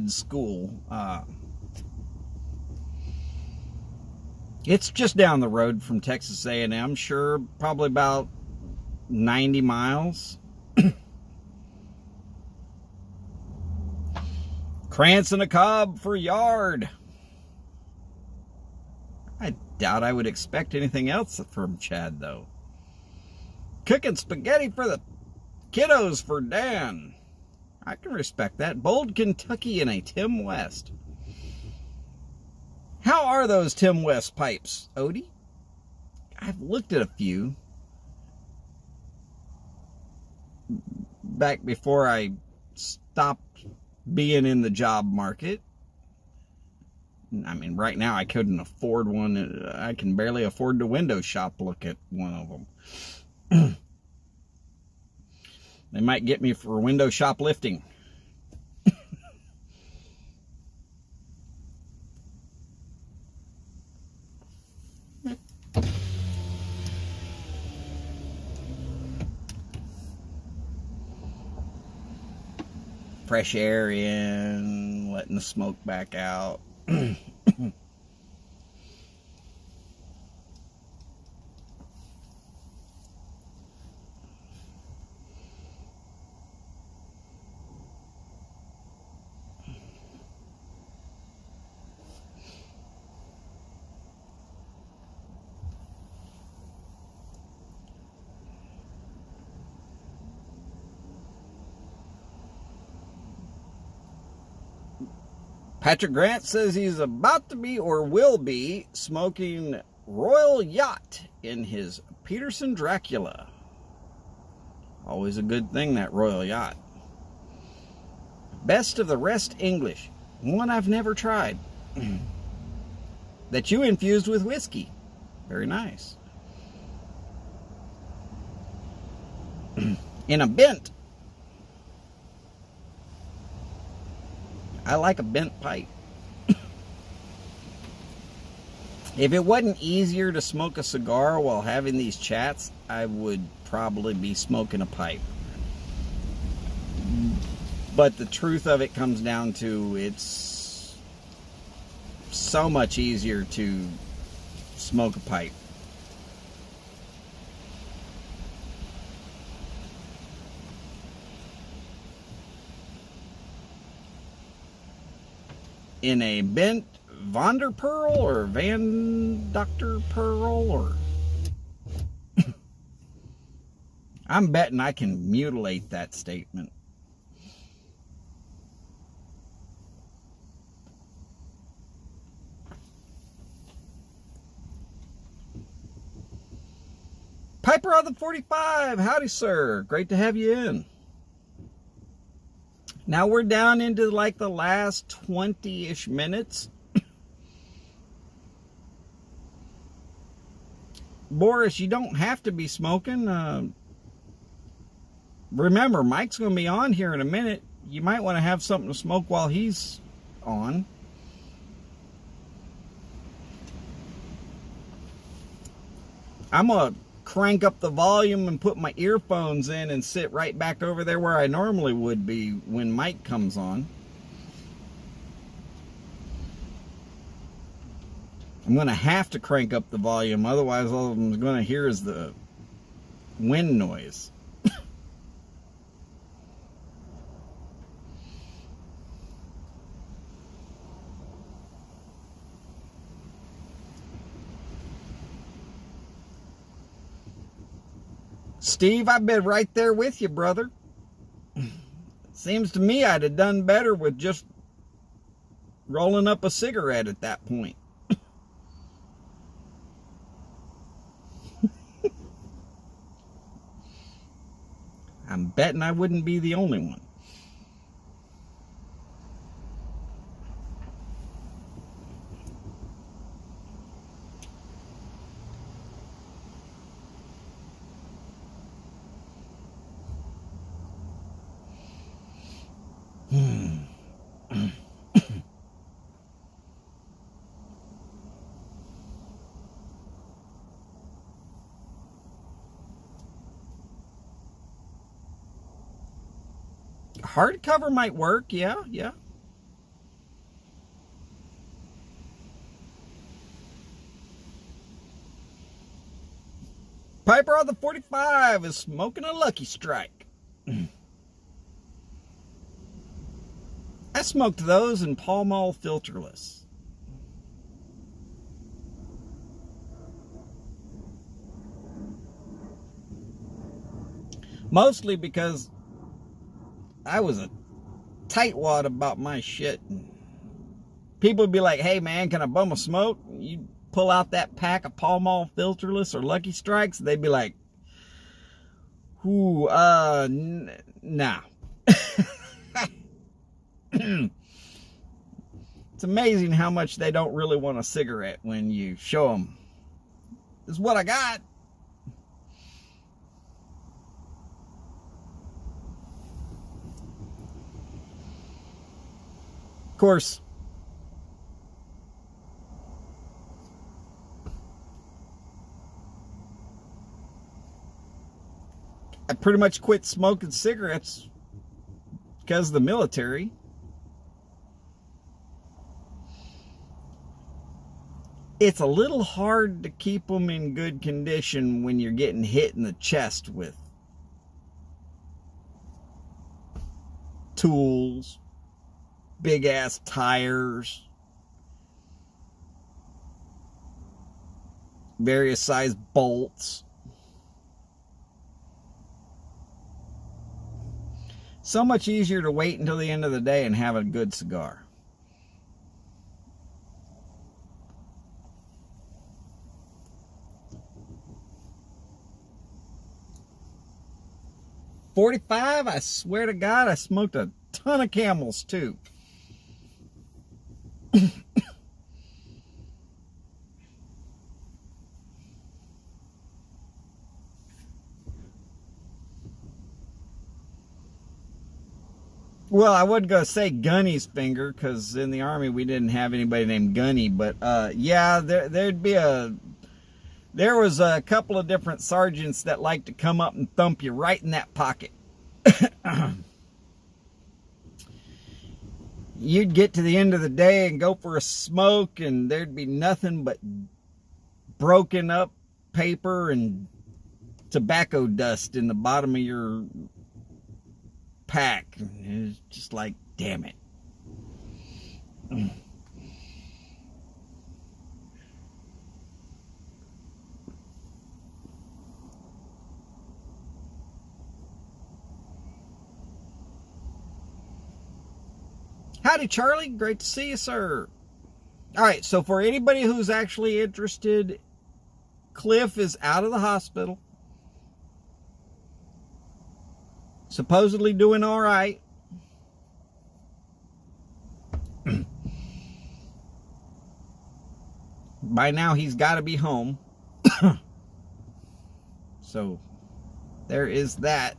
school. It's just down the road from Texas A&M, sure, probably about 90 miles. Krantz and a cob for yard. I doubt I would expect anything else from Chad, though. Cooking spaghetti for the kiddos for Dan. I can respect that. Bold Kentucky in a Tim West. How are those Tim West pipes, Odie? I've looked at a few back before I stopped being in the job market. I mean, right now I couldn't afford one. I can barely afford to window shop look at one of them. They might get me for window shoplifting. Fresh air in, letting the smoke back out. Patrick Grant says he's about to be or will be smoking Royal Yacht in his Peterson Dracula. Always a good thing, that Royal Yacht. Best of the Rest English. One I've never tried. That you infused with whiskey. Very nice. In a bent. I like a bent pipe. If it wasn't easier to smoke a cigar while having these chats, I would probably be smoking a pipe. But the truth of it comes down to it's so much easier to smoke a pipe. In a bent Vonderpearl or Van Dr. Pearl, or I'm betting I can mutilate that statement. Piper on the 45, howdy sir, great to have you in. Now we're down into like the last 20-ish minutes. Boris, you don't have to be smoking. Remember, Mike's going to be on here in a minute. You might want to have something to smoke while he's on. I'm going to crank up the volume and put my earphones in and sit right back over there where I normally would be when Mike comes on. I'm going to have to crank up the volume, otherwise all I'm going to hear is the wind noise. Steve, I've been right there with you, brother. Seems to me I'd have done better with just rolling up a cigarette at that point. I'm betting I wouldn't be the only one. Hardcover might work, yeah. Piper on the 45 is smoking a Lucky Strike. I smoked those in Pall Mall filterless. Mostly because I was a tightwad about my shit. People would be like, hey man, can I bum a smoke? You pull out that pack of Pall Mall filterless or Lucky Strikes, they'd be like, ooh, nah. It's amazing how much they don't really want a cigarette when you show them. This is what I got. Of course, I pretty much quit smoking cigarettes because of the military. It's a little hard to keep them in good condition when you're getting hit in the chest with tools, big ass tires, various size bolts. So much easier to wait until the end of the day and have a good cigar. .45, I swear to God, I smoked a ton of Camels too. Well, I wasn't going to say Gunny's finger, because in the Army we didn't have anybody named Gunny, but yeah, there was a couple of different sergeants that liked to come up and thump you right in that pocket. You'd get to the end of the day and go for a smoke, and there'd be nothing but broken up paper and tobacco dust in the bottom of your pack. It was just like, damn it. Howdy, Charlie. Great to see you, sir. All right, so for anybody who's actually interested, Cliff is out of the hospital. Supposedly doing all right. By now, he's got to be home. So, there is that.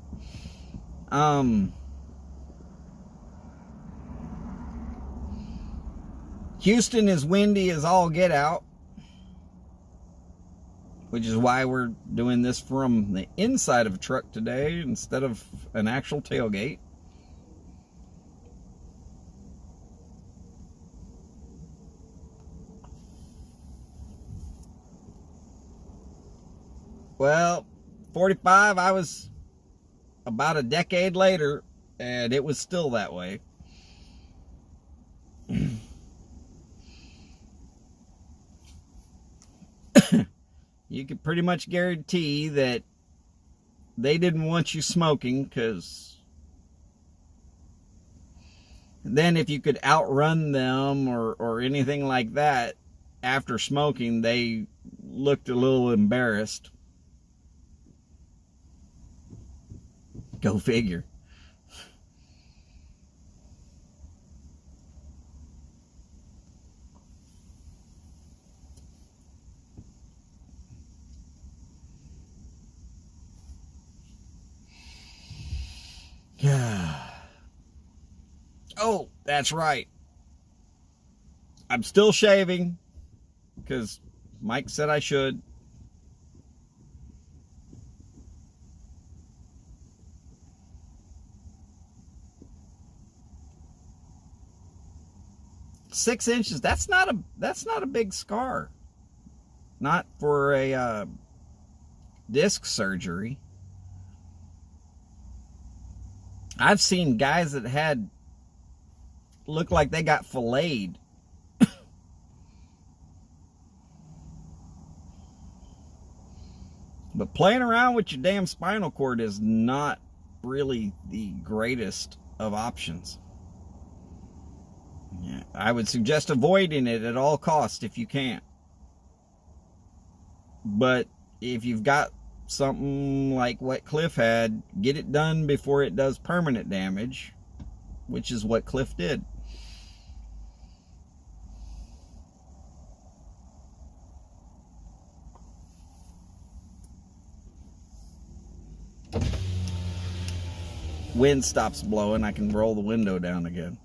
Houston is windy as all get out, which is why we're doing this from the inside of a truck today instead of an actual tailgate. Well, 45, I was about a decade later, and it was still that way. You could pretty much guarantee that they didn't want you smoking, because then if you could outrun them or anything like that after smoking, they looked a little embarrassed. Go figure. Oh, that's right. I'm still shaving because Mike said I should. Six inches. That's not a big scar. Not for a disc surgery. I've seen guys that had looked like they got filleted. But playing around with your damn spinal cord is not really the greatest of options. Yeah, I would suggest avoiding it at all costs if you can't. But if you've got something like what Cliff had, get it done before it does permanent damage, which is what Cliff did. Wind stops blowing, I can roll the window down again.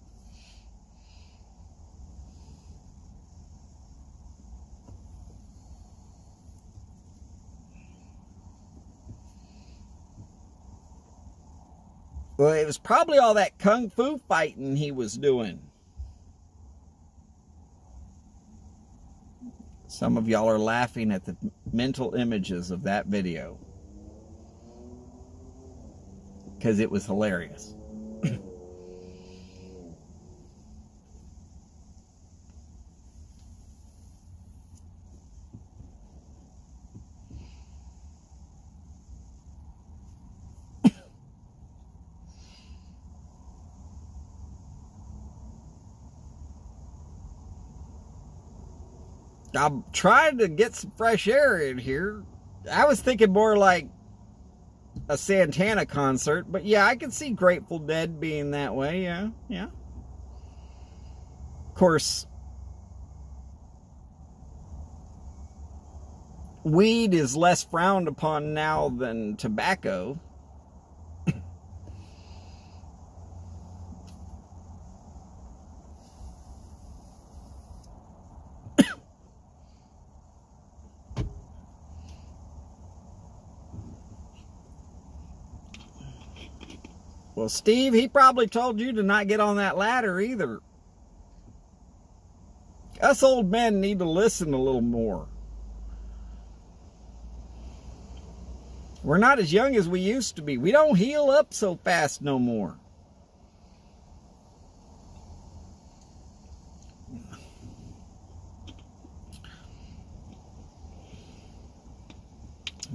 Well, it was probably all that kung fu fighting he was doing. Some of y'all are laughing at the mental images of that video, because it was hilarious. I'm trying to get some fresh air in here. I was thinking more like a Santana concert, but yeah, I can see Grateful Dead being that way. Yeah. Of course, weed is less frowned upon now than tobacco. Well, Steve, he probably told you to not get on that ladder either. Us old men need to listen a little more. We're not as young as we used to be. We don't heal up so fast no more.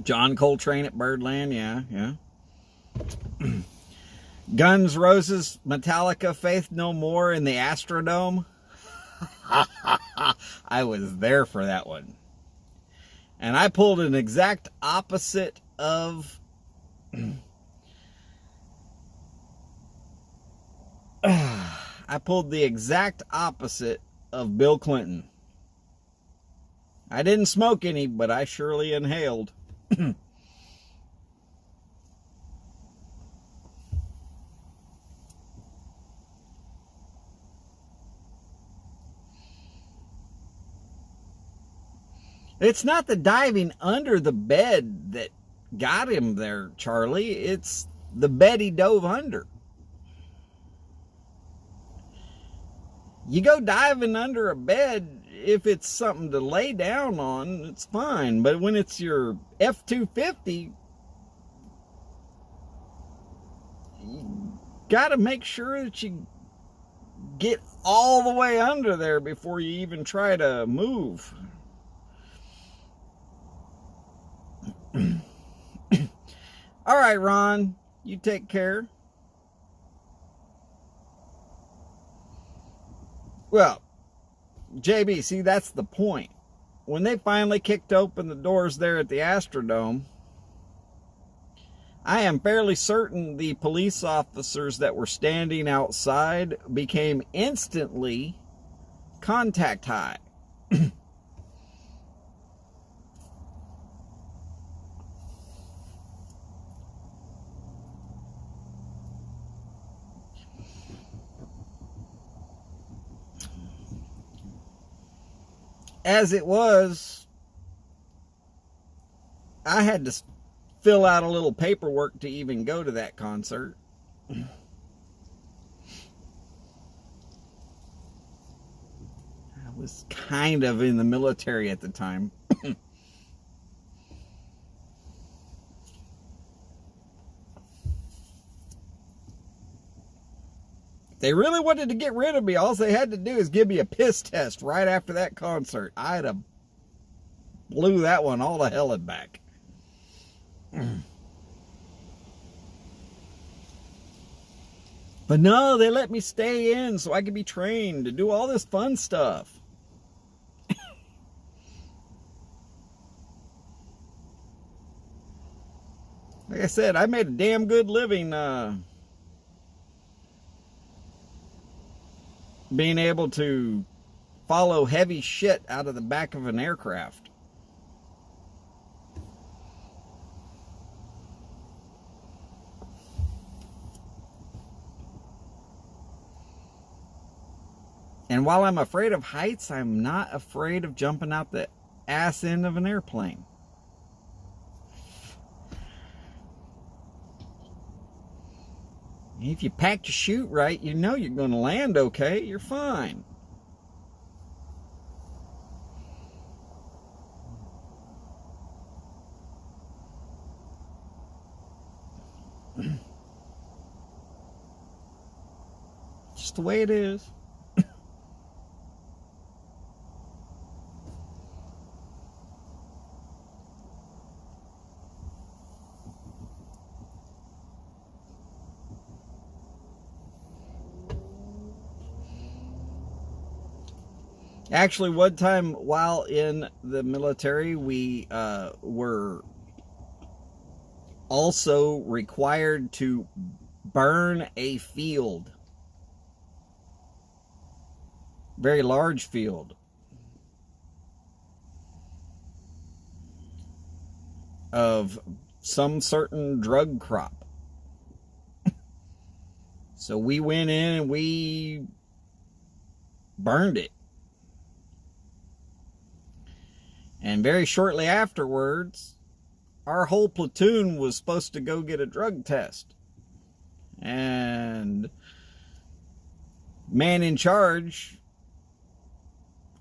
John Coltrane at Birdland, yeah. Guns, Roses, Metallica, Faith No More in the Astrodome. I was there for that one. And I pulled an exact opposite of... I pulled the exact opposite of Bill Clinton. I didn't smoke any, but I surely inhaled. It's not the diving under the bed that got him there, Charlie. It's the bed he dove under. You go diving under a bed, if it's something to lay down on, it's fine. But when it's your F-250, you got to make sure that you get all the way under there before you even try to move. All right, Ron, you take care. Well, JB, see, that's the point. When they finally kicked open the doors there at the Astrodome, I am fairly certain the police officers that were standing outside became instantly contact high. As it was, I had to fill out a little paperwork to even go to that concert. I was kind of in the military at the time. They really wanted to get rid of me. All they had to do is give me a piss test right after that concert. I'd have blew that one all to hell and back. But no, they let me stay in so I could be trained to do all this fun stuff. Like I said, I made a damn good living being able to follow heavy shit out of the back of an aircraft. And while I'm afraid of heights, I'm not afraid of jumping out the ass end of an airplane. If you pack your chute right, you know you're going to land okay. You're fine. Just the way it is. Actually, one time while in the military, we were also required to burn a field. Very large field. Of some certain drug crop. So we went in and we burned it. And very shortly afterwards, our whole platoon was supposed to go get a drug test. And man in charge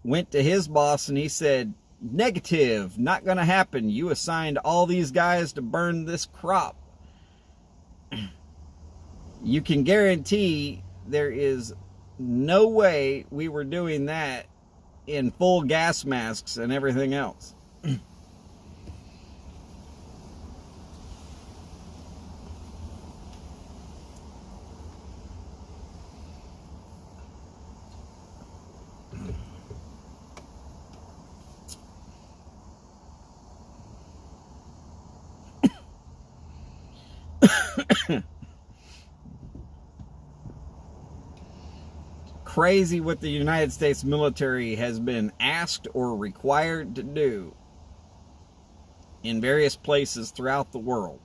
went to his boss and he said, negative, not going to happen. You assigned all these guys to burn this crop. You can guarantee there is no way we were doing that in full gas masks and everything else. Crazy what the United States military has been asked or required to do in various places throughout the world.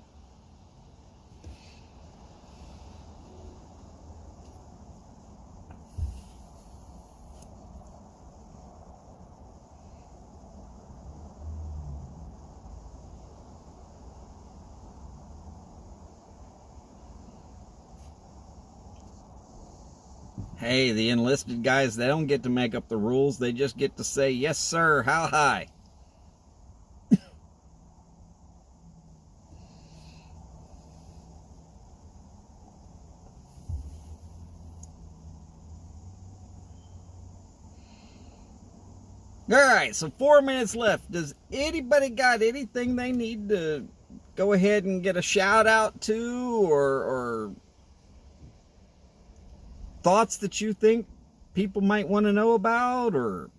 Hey, the enlisted guys, they don't get to make up the rules. They just get to say, yes, sir, how high? All right, so 4 minutes left. Does anybody got anything they need to go ahead and get a shout out to, or thoughts that you think people might want to know about, or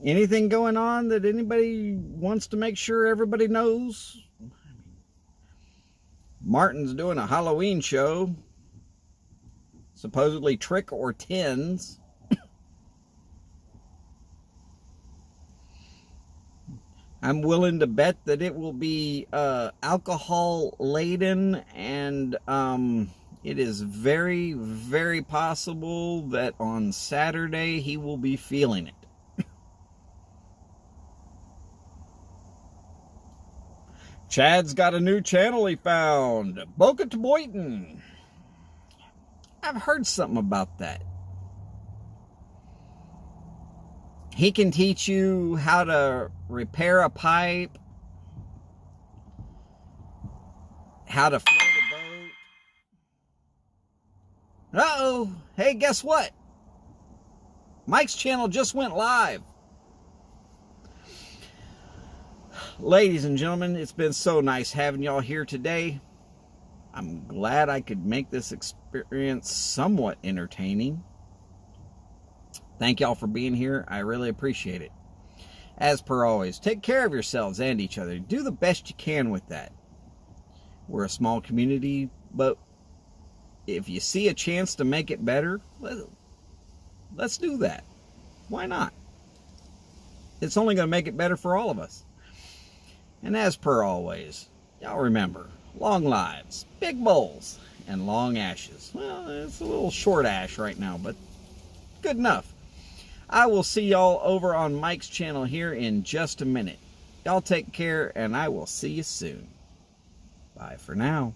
anything going on that anybody wants to make sure everybody knows? Martin's doing a Halloween show, supposedly trick or tens. I'm willing to bet that it will be alcohol laden, and it is very, very possible that on Saturday he will be feeling it. Chad's got a new channel he found, Boca to Boynton. I've heard something about that. He can teach you how to repair a pipe, how to float a boat. Uh-oh, hey, guess what? Mike's channel just went live. Ladies and gentlemen, it's been so nice having y'all here today. I'm glad I could make this experience somewhat entertaining. Thank y'all for being here. I really appreciate it. As per always, take care of yourselves and each other. Do the best you can with that. We're a small community, but if you see a chance to make it better, let's do that. Why not? It's only going to make it better for all of us. And as per always, y'all remember, long lives, big bowls, and long ashes. Well, it's a little short ash right now, but good enough. I will see y'all over on Mike's channel here in just a minute. Y'all take care, and I will see you soon. Bye for now.